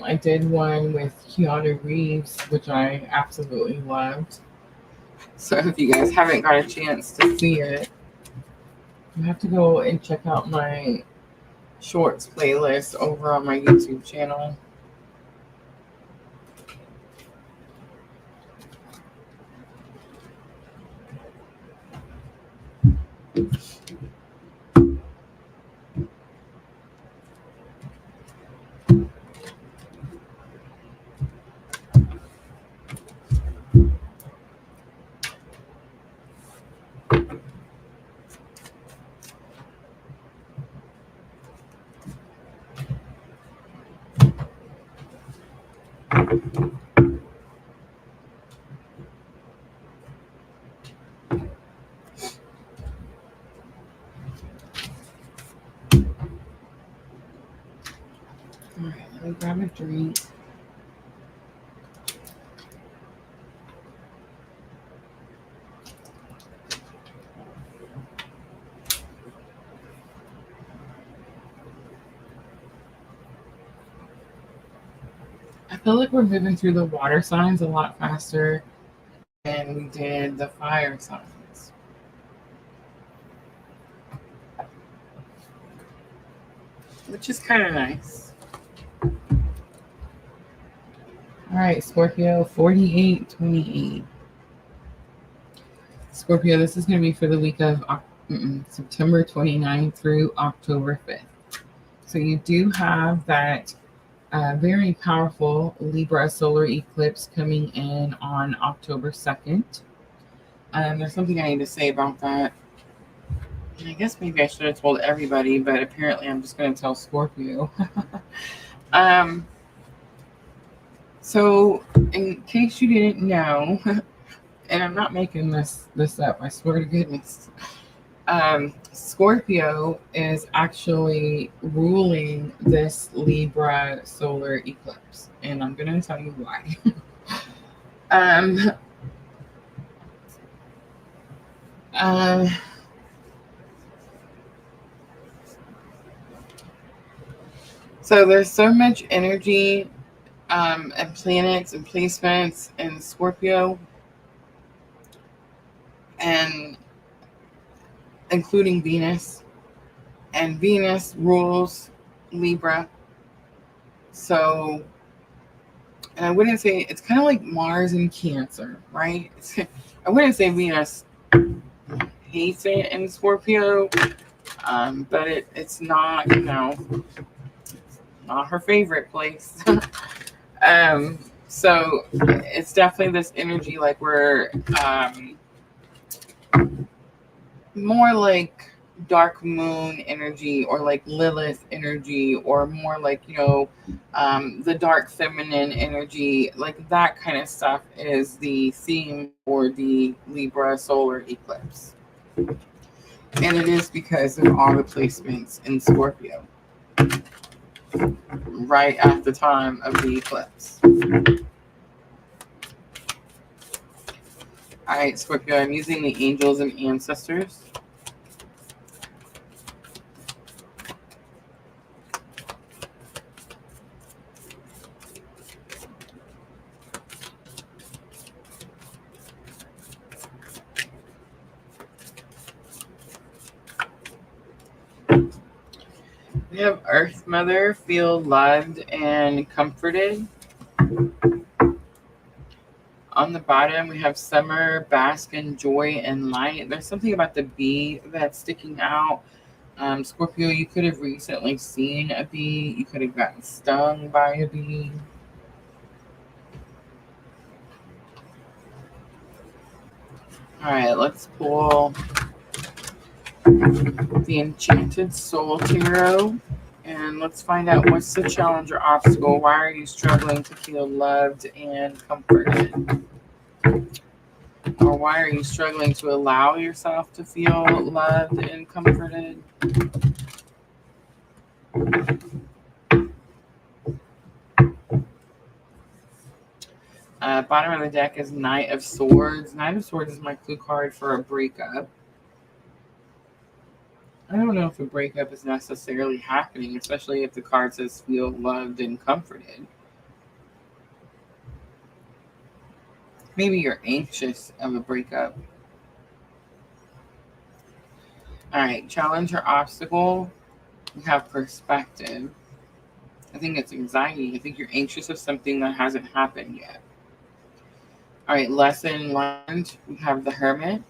I did one with Keanu Reeves, which I absolutely loved. So if you guys haven't got a chance to see it, you have to go and check out my shorts playlist over on my YouTube channel. All right, let me grab a drink. I feel like we're moving through the water signs a lot faster than we did the fire signs. Which is kind of nice. All right, Scorpio, 4828. Scorpio, this is going to be for the week of September 29th through October 5th. So you do have that very powerful Libra solar eclipse coming in on October 2nd. There's something I need to say about that. And I guess maybe I should have told everybody, but apparently I'm just going to tell Scorpio. So in case you didn't know, and I'm not making this up, I swear to goodness, Scorpio is actually ruling this Libra solar eclipse, and I'm going to tell you why. So there's so much energy and planets and placements in Scorpio, and including Venus. And Venus rules Libra. So, and I wouldn't say, it's kind of like Mars and Cancer, right? I wouldn't say Venus hates it in Scorpio, but it's not, not her favorite place. So it's definitely this energy like we're more like dark moon energy, or like Lilith energy, or more like, the dark feminine energy. Like that kind of stuff is the theme for the Libra solar eclipse. And it is because of all the placements in Scorpio right at the time of the eclipse. All right, Scorpio, I'm using the angels and ancestors. We have Earth Mother, feel loved and comforted. On the bottom, we have Summer, bask in joy and light. There's something about the bee that's sticking out. Scorpio, you could have recently seen a bee. You could have gotten stung by a bee. All right, let's pull the Enchanted Soul Tarot. And let's find out, what's the challenge or obstacle? Why are you struggling to feel loved and comforted? Or why are you struggling to allow yourself to feel loved and comforted? Bottom of the deck is Knight of Swords. Knight of Swords is my clue card for a breakup. I don't know if a breakup is necessarily happening, especially if the card says feel loved and comforted. Maybe you're anxious of a breakup. All right, challenge or obstacle. We have perspective. I think it's anxiety. I think you're anxious of something that hasn't happened yet. All right, lesson learned. We have the Hermit.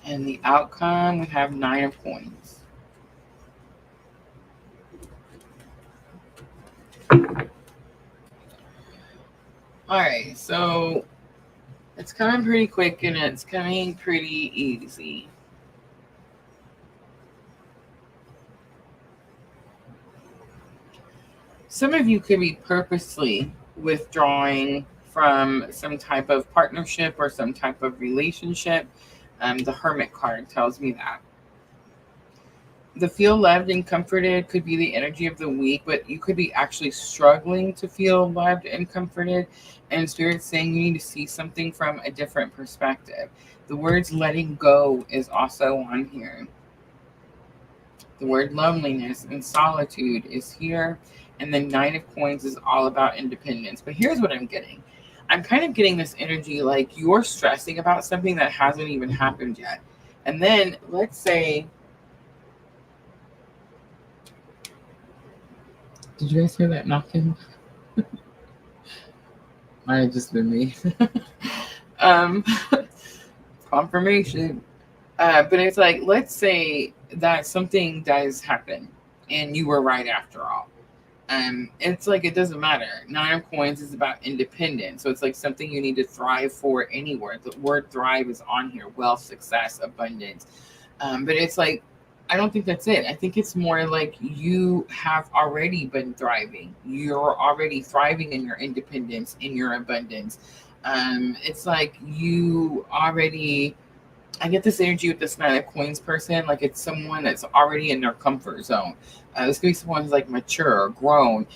And the outcome, we have 9 of Coins. All right, so it's coming pretty quick and it's coming pretty easy. Some of you could be purposely withdrawing from some type of partnership or some type of relationship. The Hermit card tells me that. The feel loved and comforted could be the energy of the week, but you could be actually struggling to feel loved and comforted. And Spirit's saying you need to see something from a different perspective. The words letting go is also on here. The word loneliness and solitude is here. And the 9 of Coins is all about independence. But here's what I'm getting. I'm kind of getting this energy like you're stressing about something that hasn't even happened yet. And then let's say, did you guys hear that knocking? Might have just been me. Confirmation. But it's like, let's say that something does happen and you were right after all. It's like, it doesn't matter. 9 of Coins is about independence. So it's like something you need to thrive for anywhere. The word thrive is on here. Wealth, success, abundance. But it's like, I don't think that's it. I think it's more like you have already been thriving. You're already thriving in your independence, in your abundance. It's like you already, I get this energy with this 9 of Coins person, like it's someone that's already in their comfort zone. This could be someone who's like mature or grown.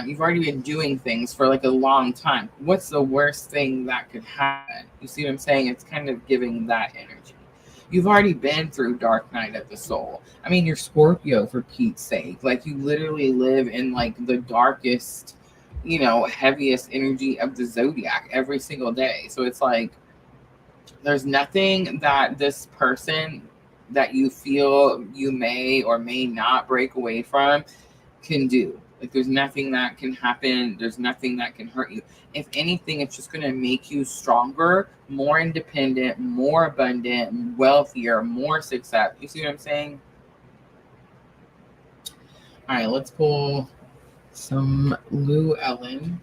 You've already been doing things for like a long time. What's the worst thing that could happen? You see what I'm saying? It's kind of giving that energy. You've already been through dark night of the soul. I mean, you're Scorpio, for Pete's sake. Like, you literally live in like the darkest, heaviest energy of the zodiac every single day. So it's like, there's nothing that this person that you feel you may or may not break away from can do. Like, there's nothing that can happen. There's nothing that can hurt you. If anything, it's just going to make you stronger, more independent, more abundant, wealthier, more success. You see what I'm saying? All right, let's pull some Lou Ellen.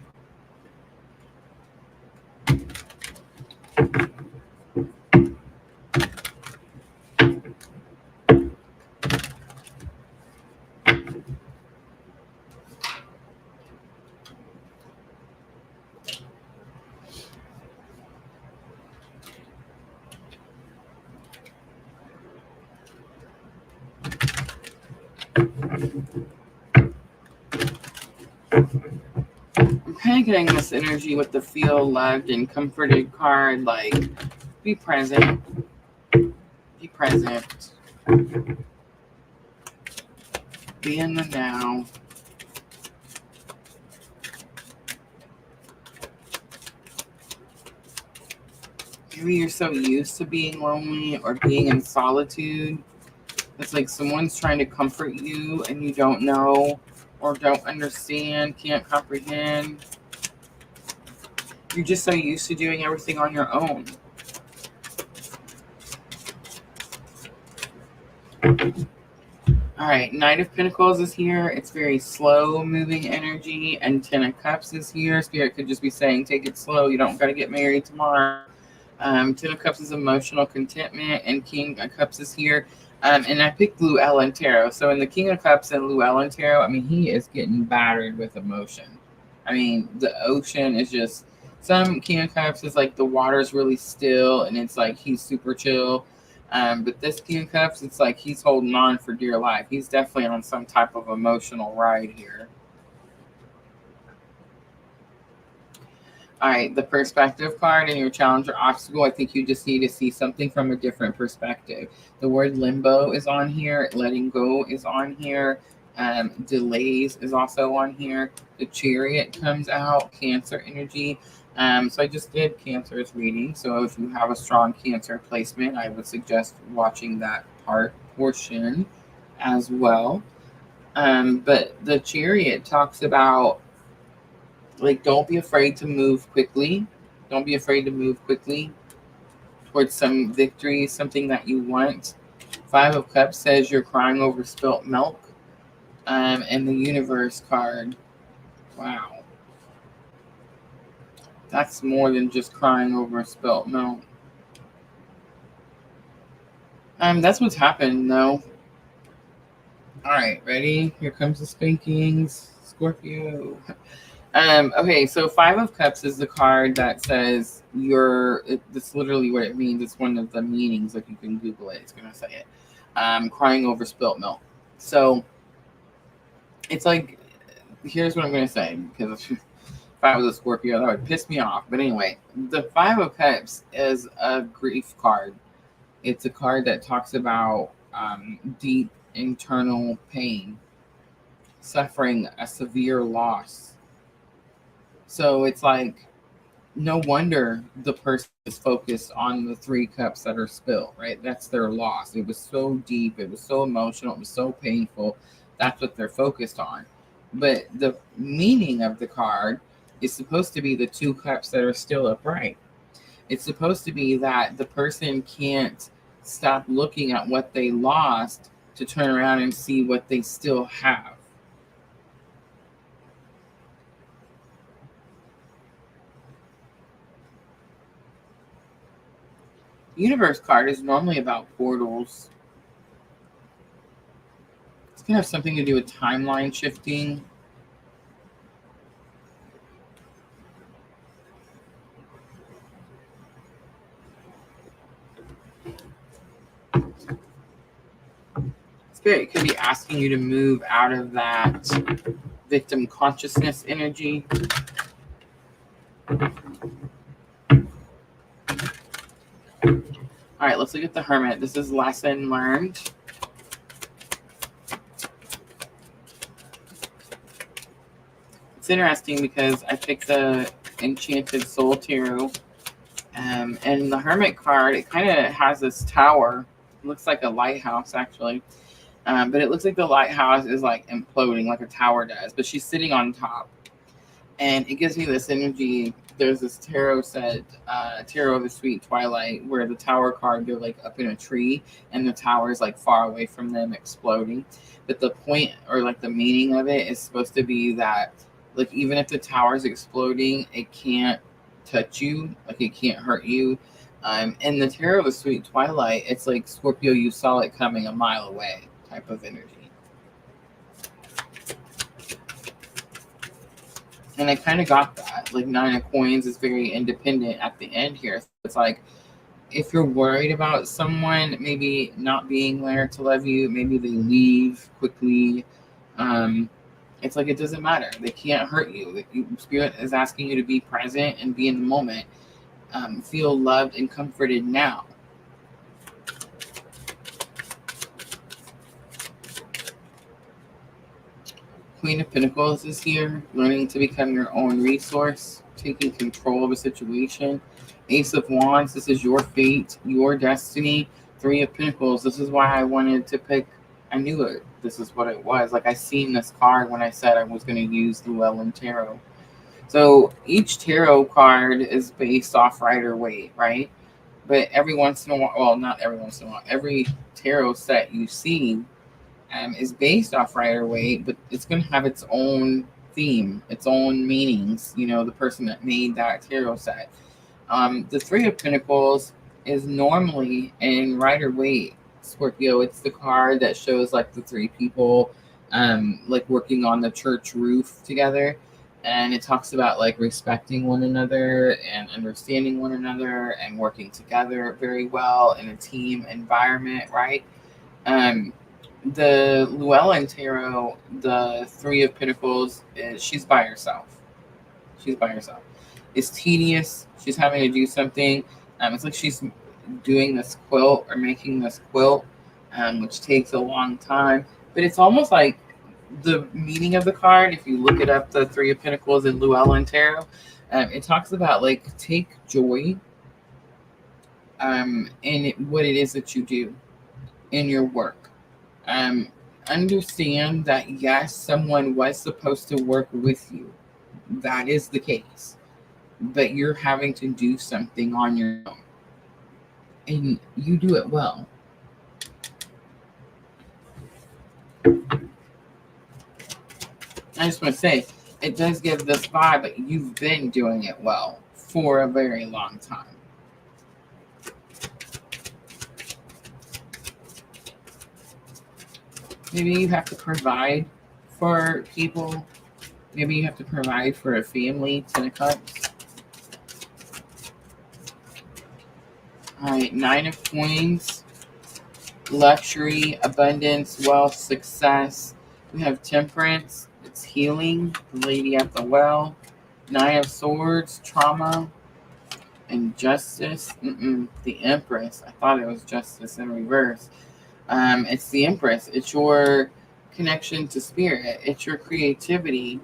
I'm kind of getting this energy with the feel loved and comforted card, like be present, be present, be in the now. Maybe you're so used to being lonely or being in solitude. It's like someone's trying to comfort you and you don't know or don't understand, can't comprehend. You're just so used to doing everything on your own. All right, Knight of Pentacles is here. It's very slow moving energy. And Ten of Cups is here. Spirit could just be saying, take it slow. You don't got to get married tomorrow. Ten of Cups is emotional contentment. And King of Cups is here. And I picked Llewellyn Tarot. So in the King of Cups and Llewellyn Tarot, I mean, he is getting battered with emotion. I mean, the ocean is just, some King of Cups is like the water's really still and it's like he's super chill. But this King of Cups, it's like he's holding on for dear life. He's definitely on some type of emotional ride here. All right, the perspective card in your challenge or obstacle, I think you just need to see something from a different perspective. The word limbo is on here. Letting go is on here. Delays is also on here. The Chariot comes out. Cancer energy. So I just did Cancer's reading. So if you have a strong Cancer placement, I would suggest watching that portion as well. But the Chariot talks about, like, don't be afraid to move quickly. Don't be afraid to move quickly towards some victory, something that you want. Five of Cups says you're crying over spilt milk. And the Universe card. Wow. That's more than just crying over spilt milk. That's what's happened, though. All right, ready? Here comes the spankings. Scorpio. Okay, so Five of Cups is the card that says that's literally what it means. It's one of the meanings. Like, you can Google it. It's going to say it. Crying over spilt milk. So it's like, here's what I'm going to say, because if I was a Scorpio, that would piss me off. But anyway, the Five of Cups is a grief card. It's a card that talks about deep internal pain, suffering a severe loss. So it's like, no wonder the person is focused on the three cups that are spilled, right? That's their loss. It was so deep. It was so emotional. It was so painful. That's what they're focused on. But the meaning of the card is supposed to be the two cups that are still upright. It's supposed to be that the person can't stop looking at what they lost to turn around and see what they still have. Universe card is normally about portals. It's going to have something to do with timeline shifting. Spirit could be asking you to move out of that victim consciousness energy. All right, let's look at the Hermit. This is lesson learned. It's interesting because I picked the Enchanted Soul Tarot. And the Hermit card, it kind of has this tower. It looks like a lighthouse, actually. But it looks like the lighthouse is like imploding like a tower does. But she's sitting on top. And it gives me this energy. There's this tarot set, Tarot of the Sweet Twilight, where the tower card, they're like up in a tree. And the tower is like far away from them, exploding. But the point, or like the meaning of it, is supposed to be that, like, even if the tower is exploding, it can't touch you, like it can't hurt you. And the Tarot of the Sweet Twilight, it's like, Scorpio, you saw it coming a mile away type of energy. And I kind of got that. Like, Nine of Coins is very independent at the end here. So it's like, if you're worried about someone maybe not being there to love you, maybe they leave quickly. It's like it doesn't matter. They can't hurt you. Spirit is asking you to be present and be in the moment. Feel loved and comforted now. Queen of Pentacles is here, learning to become your own resource, taking control of a situation. Ace of Wands, this is your fate, your destiny. Three of Pentacles, this is why I wanted to pick, I knew it, this is what it was. Like I seen this card when I said I was going to use the Llewellyn Tarot. So each tarot card is based off Rider-Waite, right? But every once in a while, well, not every once in a while, every tarot set you see is based off Rider-Waite, but it's going to have its own theme, its own meanings, you know, the person that made that tarot set. The Three of Pentacles is normally in Rider-Waite, Scorpio. It's the card that shows like the three people like working on the church roof together. And it talks about like respecting one another and understanding one another and working together very well in a team environment, right? The Llewellyn Tarot, the Three of Pentacles, she's by herself. She's by herself. It's tedious. She's having to do something. It's like she's doing this quilt or making this quilt, which takes a long time. But it's almost like the meaning of the card, if you look it up, the Three of Pentacles in Llewellyn Tarot, it talks about like take joy in what it is that you do in your work. Understand that yes, someone was supposed to work with you. That is the case. But you're having to do something on your own. And you do it well. I just want to say, it does give this vibe that you've been doing it well for a very long time. Maybe you have to provide for people. Maybe you have to provide for a family. Ten of Cups. All right, Nine of Coins. Luxury, abundance, wealth, success. We have Temperance. It's healing. The Lady at the Well. Nine of Swords. Trauma. And Justice. The Empress. I thought it was Justice in reverse. It's the Empress. It's your connection to spirit. It's your creativity.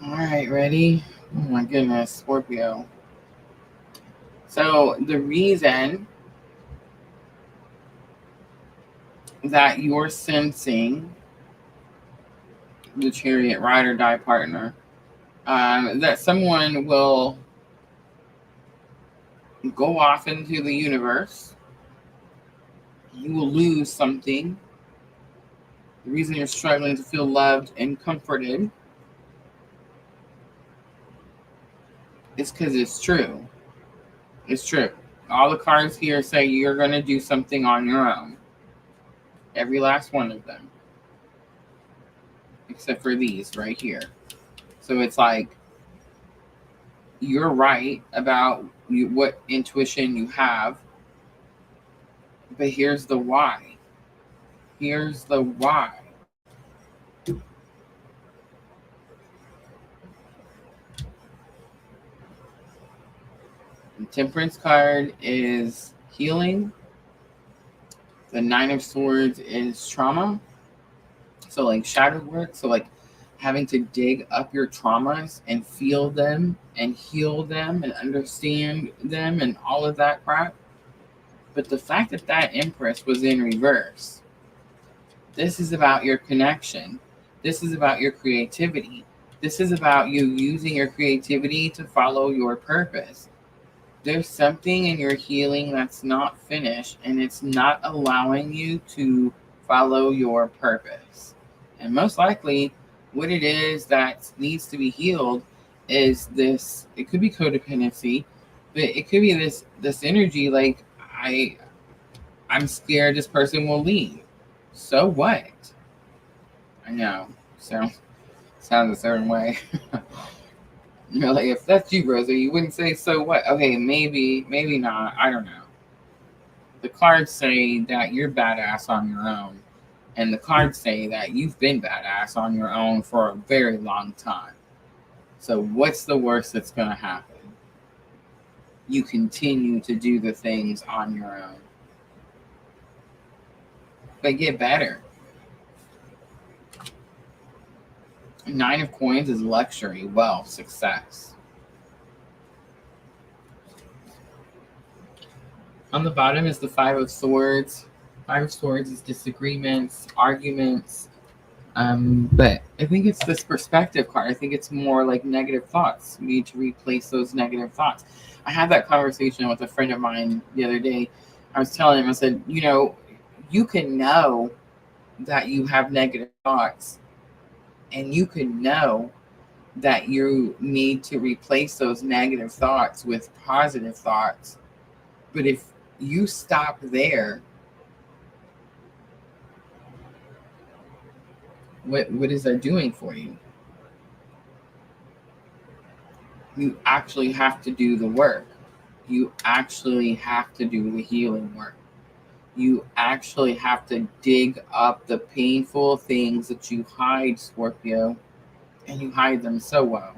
All right, ready? Oh my goodness, Scorpio. So the reason that you're sensing the Chariot ride or die partner, that someone will go off into the universe, you will lose something. The reason you're struggling to feel loved and comforted is because it's true. It's true. All the cards here say you're going to do something on your own. Every last one of them. Except for these right here. So it's like, you're right about what intuition you have. But here's the why. Here's the why. The Temperance card is healing. The Nine of Swords is trauma. So like shadow work. So like having to dig up your traumas and feel them and heal them and understand them and all of that crap. But the fact that that Empress was in reverse, this is about your connection. This is about your creativity. This is about you using your creativity to follow your purpose. There's something in your healing that's not finished, and it's not allowing you to follow your purpose. And most likely, what it is that needs to be healed is this. It could be codependency, but it could be this energy like, I'm scared this person will leave. So what? I know. sounds a certain way. You're like, if that's you, Rosa, you wouldn't say so what? Okay, maybe not. I don't know. The cards say that you're badass on your own. And the cards say that you've been badass on your own for a very long time. So what's the worst that's going to happen? You continue to do the things on your own. But get better. 9 of Coins is luxury, wealth, success. On the bottom is the 5 of Swords. 5 of Swords is disagreements, arguments. But I think it's this perspective card. I think it's more like negative thoughts. You need to replace those negative thoughts. I had that conversation with a friend of mine the other day. I was telling him, I said, you can know that you have negative thoughts, and you can know that you need to replace those negative thoughts with positive thoughts. But if you stop there, what is that doing for you? You actually have to do the work. You actually have to do the healing work. You actually have to dig up the painful things that you hide, Scorpio, and you hide them so well.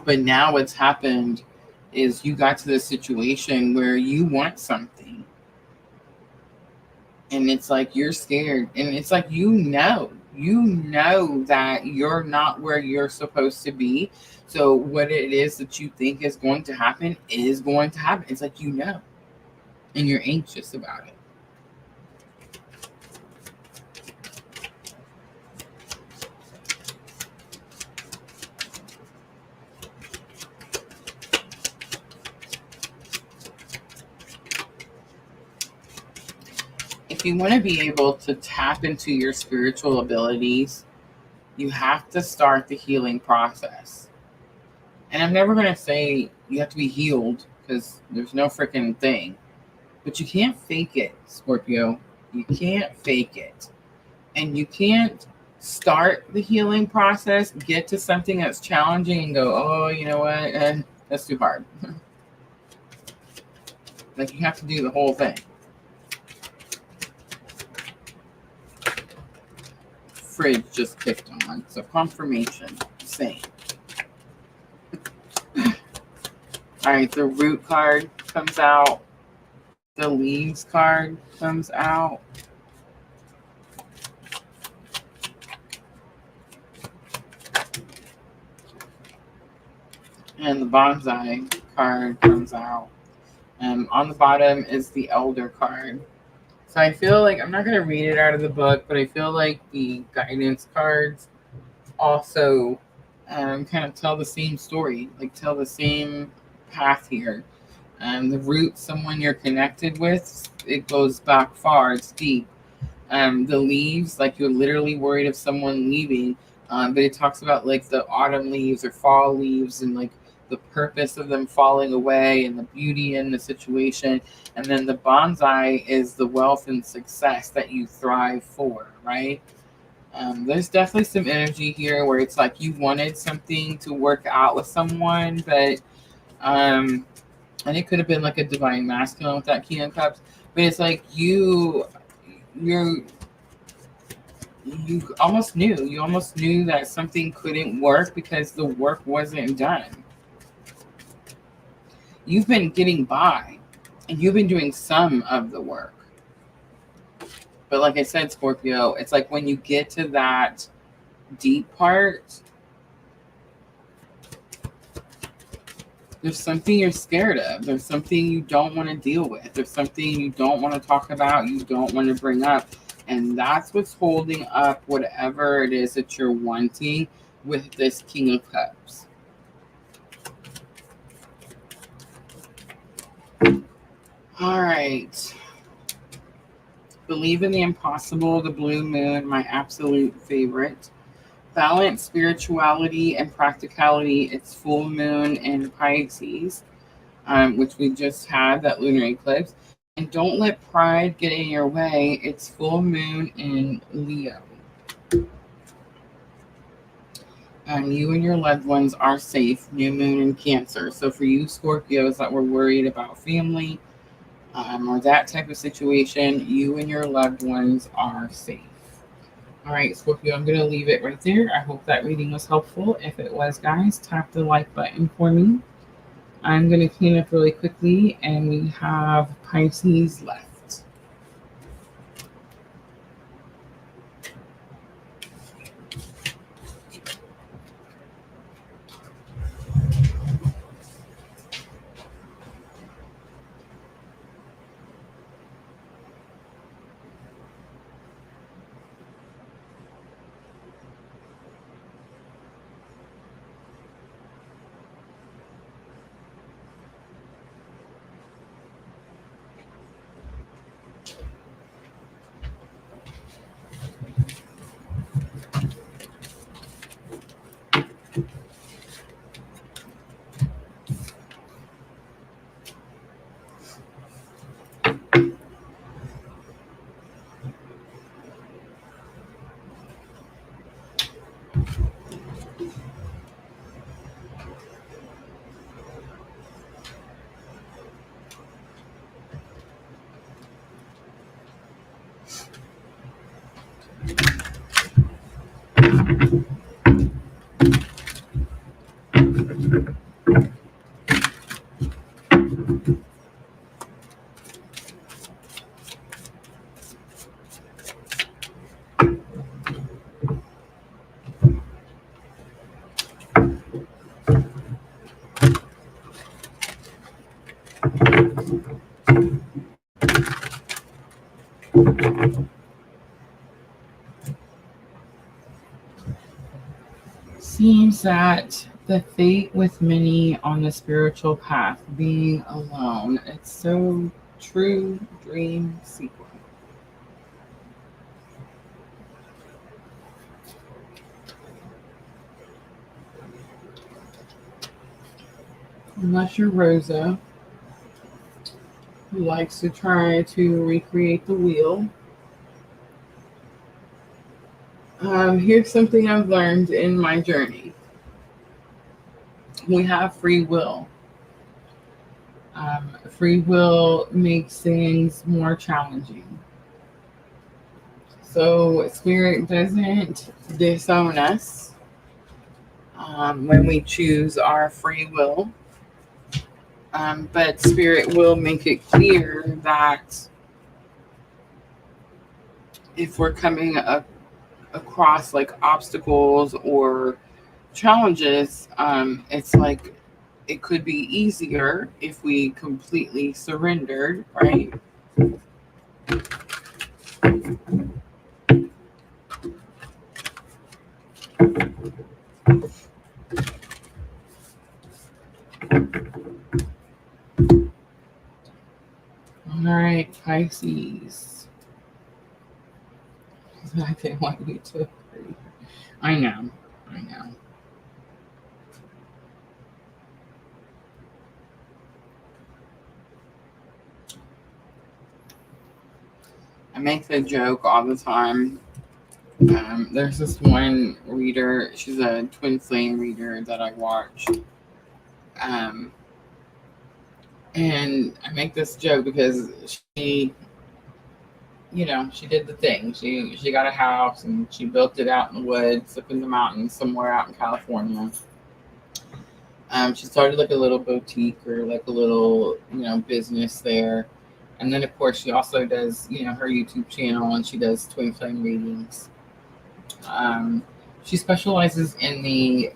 But now what's happened is you got to the situation where you want something. And it's like you're scared. And it's like you know that you're not where you're supposed to be. So what it is that you think is going to happen is going to happen. It's like and you're anxious about it. If you want to be able to tap into your spiritual abilities, you have to start the healing process. And I'm never going to say you have to be healed, because there's no freaking thing. But you can't fake it, Scorpio. You can't fake it. And you can't start the healing process, get to something that's challenging and go, oh, you know what? That's too hard. Like, you have to do the whole thing. Fridge just kicked on. So confirmation. Same. All right, the Root card comes out. The Leaves card comes out. And the Bonsai card comes out. On the bottom is the Elder card. So I feel like, I'm not going to read it out of the book, but I feel like the guidance cards also kind of tell the same story, like tell the same path here. The Root, someone you're connected with, it goes back far, it's deep. The Leaves, like you're literally worried of someone leaving, but it talks about like the autumn leaves or fall leaves and like the purpose of them falling away and the beauty in the situation. And then the Bonsai is the wealth and success that you thrive for, right? There's definitely some energy here where it's like you wanted something to work out with someone, but and it could have been like a divine masculine with that King of Cups, but it's like you almost knew that something couldn't work because the work wasn't done. You've been getting by, and you've been doing some of the work. But like I said, Scorpio, it's like when you get to that deep part, there's something you're scared of. There's something you don't want to deal with. There's something you don't want to talk about, you don't want to bring up. And that's what's holding up whatever it is that you're wanting with this King of Cups. All right. Believe in the impossible, the blue moon, my absolute favorite. Balance spirituality and practicality, it's full moon in Pisces, which we just had, that lunar eclipse. And don't let pride get in your way. It's full moon in Leo. You and your loved ones are safe. New moon in Cancer. So for you Scorpios that were worried about family or that type of situation, you and your loved ones are safe. All right, Scorpio, I'm going to leave it right there. I hope that reading was helpful. If it was, guys, tap the like button for me. I'm going to clean up really quickly, and we have Pisces left. Seems that the fate with many on the spiritual path being alone. It's so true, dream sequel. Unless you're Rosa, who likes to try to recreate the wheel. Here's something I've learned in my journey. We have free will. Free will makes things more challenging. So Spirit doesn't disown us when we choose our free will. But Spirit will make it clear that if we're coming across like obstacles or challenges, it's like it could be easier if we completely surrendered, right? All right, Pisces. I didn't want you to agree. I know. I make the joke all the time. There's this one reader, she's a twin flame reader that I watch. And I make this joke because she did the thing. She got a house and she built it out in the woods, up in the mountains, somewhere out in California. She started like a little boutique or like a little, business there. And then of course she also does, her YouTube channel, and she does twin flame readings. She specializes in the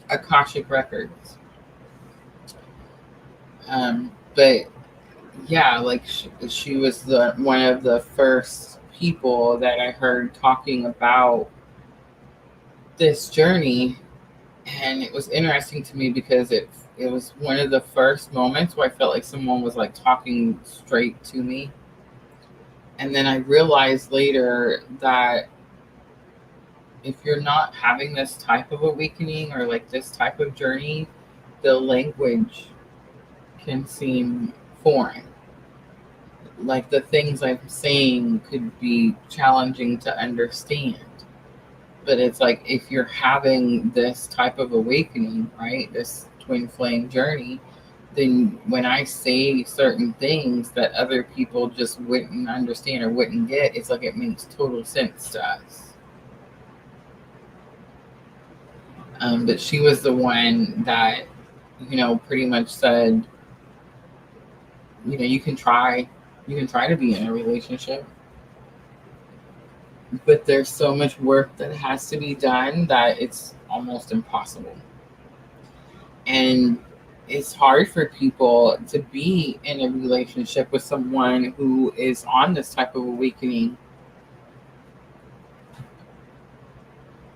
Akashic records. But yeah, like she was one of the first people that I heard talking about this journey, and it was interesting to me because it was one of the first moments where I felt like someone was like talking straight to me. And then I realized later that if you're not having this type of awakening or like this type of journey, the language can seem foreign. like the things I'm saying could be challenging to understand. But it's like if you're having this type of awakening, right, this twin flame journey, then when I say certain things that other people just wouldn't understand or wouldn't get, it's like it makes total sense to us. But she was the one that, pretty much said, you can try to be in a relationship, but there's so much work that has to be done that it's almost impossible. And it's hard for people to be in a relationship with someone who is on this type of awakening.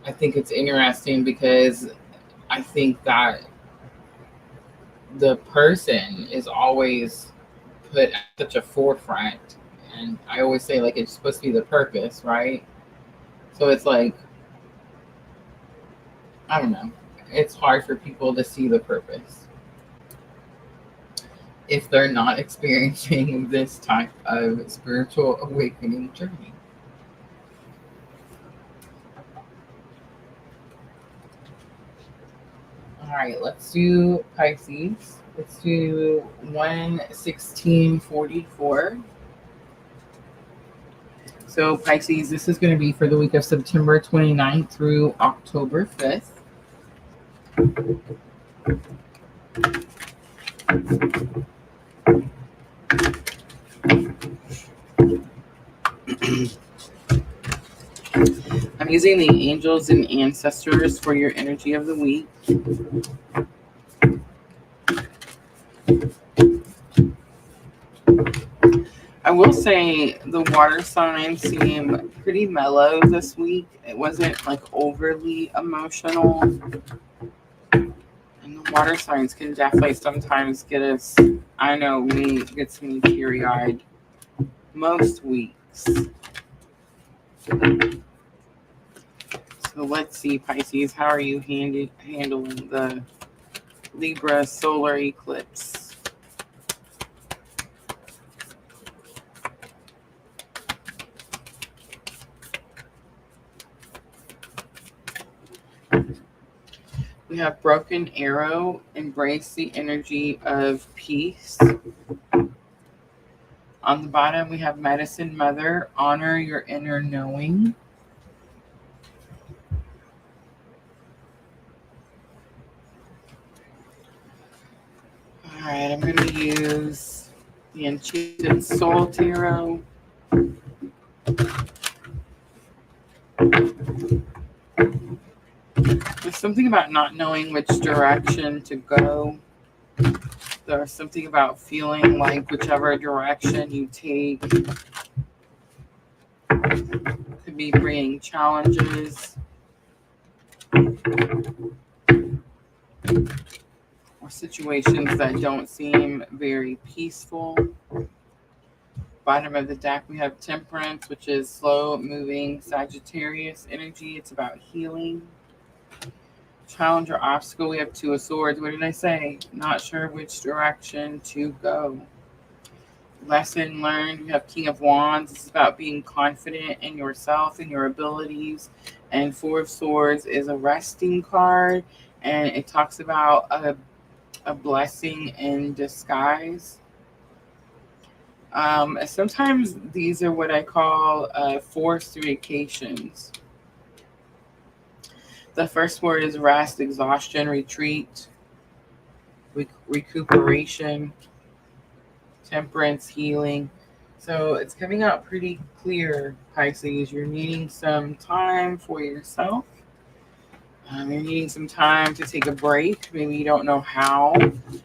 I think it's interesting because I think that the person is always put at such a forefront. And I always say, like, it's supposed to be the purpose, right? So it's like, I don't know. It's hard for people to see the purpose if they're not experiencing this type of spiritual awakening journey. All right, let's do Pisces. Let's do 11644. So Pisces, this is going to be for the week of September 29th through October 5th. I'm using the angels and ancestors for your energy of the week. I will say the water signs seem pretty mellow this week. It wasn't like overly emotional. And the water signs can definitely sometimes get us, I know me, it gets me teary-eyed most weeks. So let's see, Pisces, how are you handling the Libra solar eclipse? We have Broken Arrow, embrace the energy of peace. On the bottom, we have Medicine Mother, honor your inner knowing. All right, I'm going to use the Enchanted Soul Tarot. There's something about not knowing which direction to go. There's something about feeling like whichever direction you take could be bringing challenges or situations that don't seem very peaceful. Bottom of the deck, we have Temperance, which is slow moving Sagittarius energy. It's about healing. Challenge or obstacle, we have Two of Swords. What did I say? Not sure which direction to go. Lesson learned, we have King of Wands. It's about being confident in yourself and your abilities. And Four of Swords is a resting card, and it talks about a blessing in disguise. Sometimes these are what I call forced vacations. The first word is rest, exhaustion, retreat, recuperation, temperance, healing. So it's coming out pretty clear, Pisces. You're needing some time for yourself. You're needing some time to take a break. Maybe you don't know how.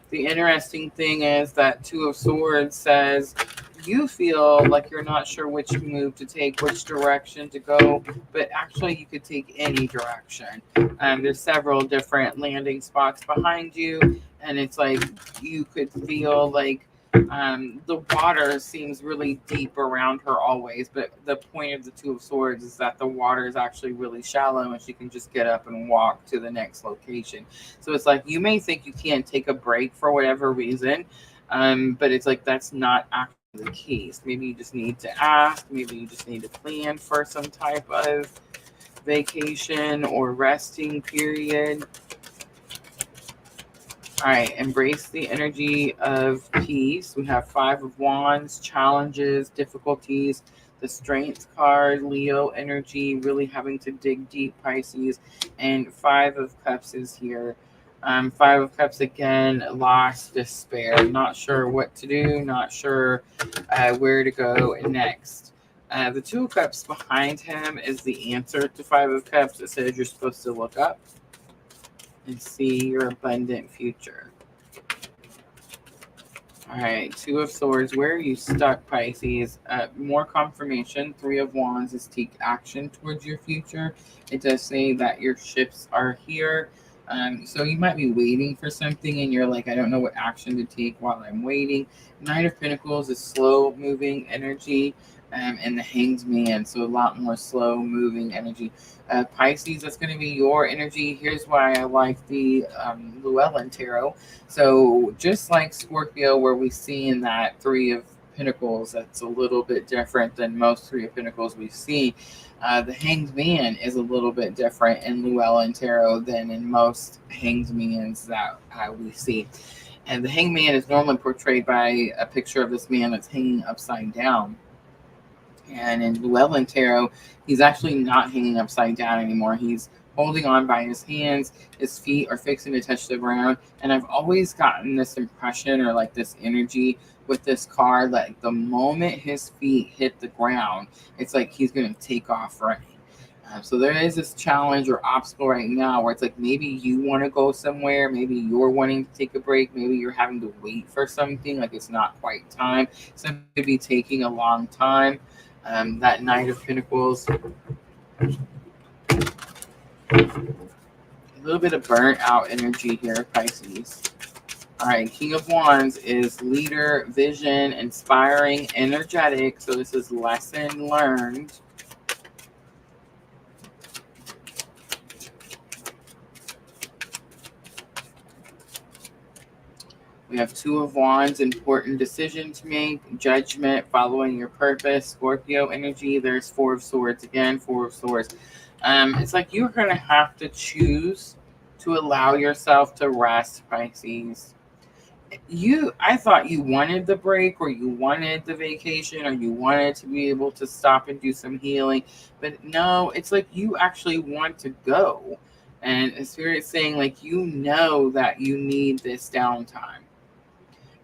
The interesting thing is that Two of Swords says you feel like you're not sure which move to take, which direction to go, but actually you could take any direction. There's several different landing spots behind you, and it's like you could feel like the water seems really deep around her always, but the point of the Two of Swords is that the water is actually really shallow and she can just get up and walk to the next location. So it's like you may think you can't take a break for whatever reason, but it's like that's not actually the case. Maybe you just need to ask. Maybe you just need to plan for some type of vacation or resting period. All right, embrace the energy of peace. We have Five of Wands, challenges, difficulties, the Strength card, Leo energy, really having to dig deep, Pisces, and Five of Cups is here. Five of Cups again, loss, despair, not sure what to do, not sure where to go next. The Two of Cups behind him is the answer to Five of Cups. It says you're supposed to look up and see your abundant future. All right, Two of Swords. Where are you stuck, Pisces? More confirmation. Three of Wands is take action towards your future. It does say that your ships are here. So you might be waiting for something and you're like, I don't know what action to take while I'm waiting. Knight of Pentacles is slow moving energy. And the Hanged Man, so a lot more slow moving energy. Pisces, that's going to be your energy. Here's why I like the Llewellyn Tarot. So just like Scorpio, where we see in that Three of Pentacles, that's a little bit different than most Three of Pentacles we see. The Hanged Man is a little bit different in Llewellyn Tarot than in most Hanged Mans that we see. And the Hanged Man is normally portrayed by a picture of this man that's hanging upside down. And in Llewellyn Tarot, he's actually not hanging upside down anymore. He's holding on by his hands. His feet are fixing to touch the ground. And I've always gotten this impression or like this energy with this card, like the moment his feet hit the ground, it's like he's going to take off running. So there is this challenge or obstacle right now where it's like maybe you want to go somewhere, maybe you're wanting to take a break, maybe you're having to wait for something, like it's not quite time. Something could be taking a long time. That Knight of Pentacles, a little bit of burnt out energy here, Pisces. All right, King of Wands is leader, vision, inspiring, energetic. So this is lesson learned. We have Two of Wands, important decision to make, judgment, following your purpose, Scorpio energy. There's Four of Swords again, Four of Swords. It's like you're going to have to choose to allow yourself to rest, Pisces. I thought you wanted the break or you wanted the vacation or you wanted to be able to stop and do some healing. But no, it's like you actually want to go. And Spirit's saying like, you know that you need this downtime.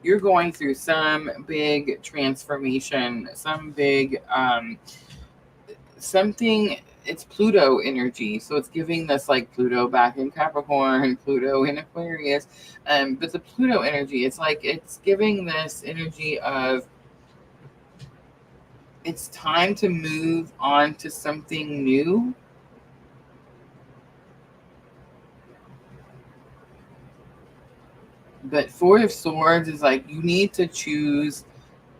You're going through some big transformation, some big something. It's Pluto energy, so it's giving this like Pluto back in Capricorn, Pluto in Aquarius, but the Pluto energy, it's like it's giving this energy of it's time to move on to something new. But Four of Swords is like you need to choose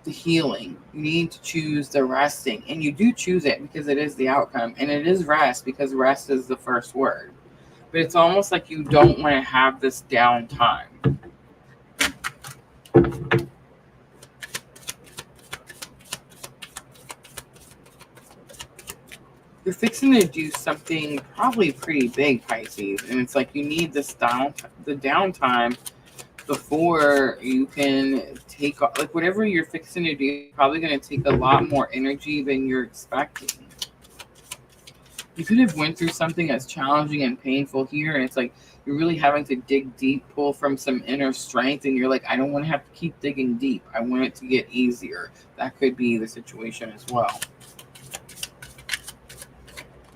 the healing. You need to choose the resting. And you do choose it because it is the outcome. And it is rest because rest is the first word. But it's almost like you don't want to have this downtime. You're fixing to do something probably pretty big, Pisces. And it's like you need this the downtime before you can take off. Like whatever you're fixing to do, probably going to take a lot more energy than you're expecting. You could have went through something that's challenging and painful here, and it's like you're really having to dig deep, pull from some inner strength, and you're like, I don't want to have to keep digging deep. I want it to get easier. That could be the situation as well.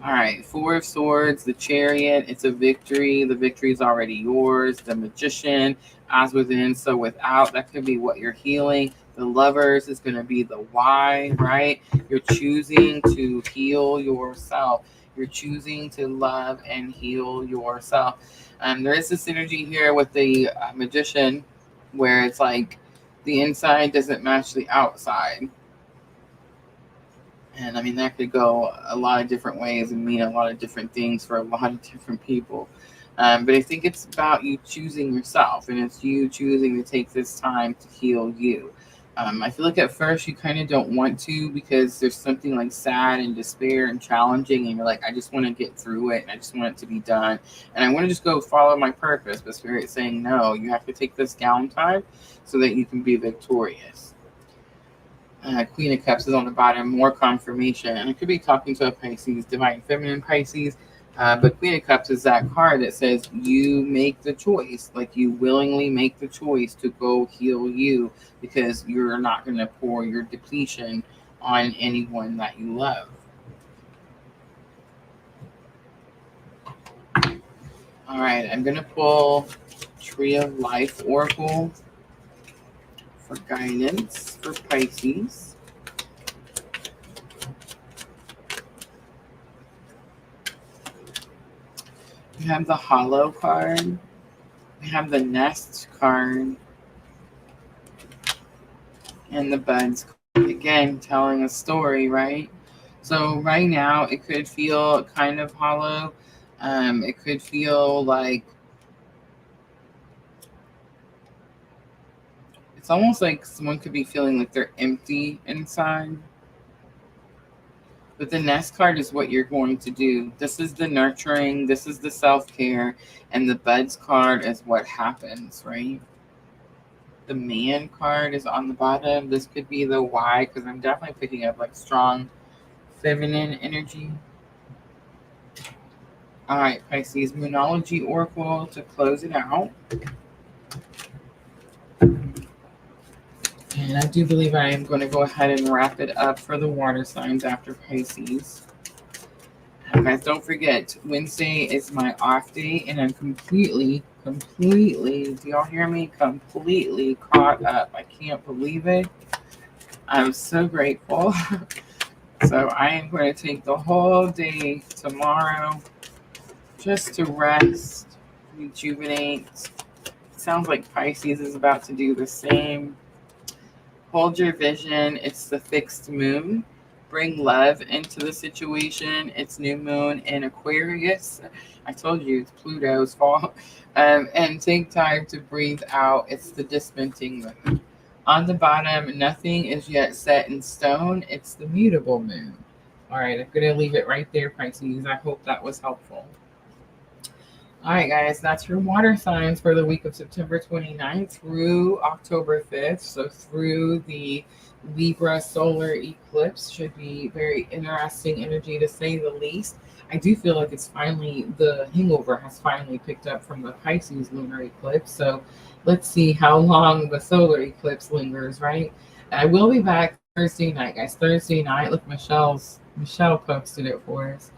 All right, Four of Swords, the Chariot, it's a victory. The victory is already yours. The Magician, as within, so without. That could be what you're healing. The Lovers is going to be the why, right? You're choosing to heal yourself. You're choosing to love and heal yourself. There is this energy here with the Magician where it's like the inside doesn't match the outside. And I mean, that could go a lot of different ways and mean a lot of different things for a lot of different people. But I think it's about you choosing yourself, and it's you choosing to take this time to heal you. I feel like at first you kind of don't want to because there's something like sad and despair and challenging, and you're like, I just want to get through it and I just want it to be done. And I want to just go follow my purpose. But Spirit's saying, no, you have to take this downtime so that you can be victorious. Queen of Cups is on the bottom, more confirmation. And it could be talking to a Pisces, Divine Feminine Pisces. But Queen of Cups is that card that says you make the choice, like you willingly make the choice to go heal you because you're not going to pour your depletion on anyone that you love. All right, I'm going to pull Tree of Life Oracle for guidance for Pisces. We have the Hollow card. We have the Nest card. And the Buds card. Again, telling a story, right? So right now, it could feel kind of hollow. It could feel like it's almost like someone could be feeling like they're empty inside. But the Nest card is what you're going to do. This is the nurturing. This is the self-care. And the Buds card is what happens, right? The Man card is on the bottom. This could be the why, because I'm definitely picking up like strong feminine energy. All right, Pisces, Moonology Oracle to close it out. And I do believe I am going to go ahead and wrap it up for the water signs after Pisces. Guys, don't forget, Wednesday is my off day, and I'm completely, do y'all hear me? Completely caught up. I can't believe it. I'm so grateful. So I am going to take the whole day tomorrow just to rest, rejuvenate. Sounds like Pisces is about to do the same. Hold your vision. It's the fixed moon. Bring love into the situation. It's new moon in Aquarius. I told you it's Pluto's fault. And take time to breathe out. It's the dispensing moon. On the bottom, nothing is yet set in stone. It's the mutable moon. All right, I'm going to leave it right there, Pisces. I hope that was helpful. All right, guys, that's your water signs for the week of September 29th through October 5th. So through the Libra solar eclipse. Should be very interesting energy to say the least. I do feel like it's finally, the hangover has finally picked up from the Pisces lunar eclipse. So let's see how long the solar eclipse lingers, right? I will be back Thursday night, guys. Thursday night, look, Michelle posted it for us.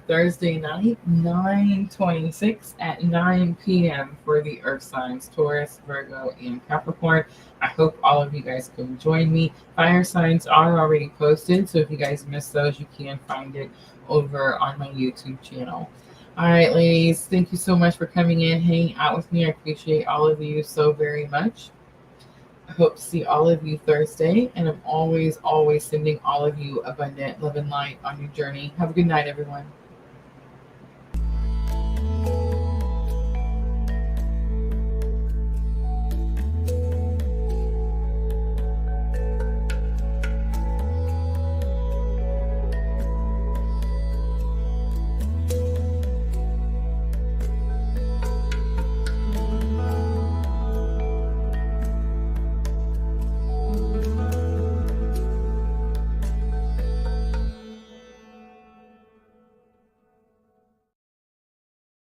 Thursday night, 9/26 at 9 p.m. for the Earth signs, Taurus, Virgo, and Capricorn. I hope all of you guys can join me. Fire signs are already posted, so if you guys missed those, you can find it over on my YouTube channel. All right, ladies, thank you so much for coming in, hanging out with me. I appreciate all of you so very much. I hope to see all of you Thursday, and I'm always sending all of you abundant love and light on your journey. Have a good night, everyone.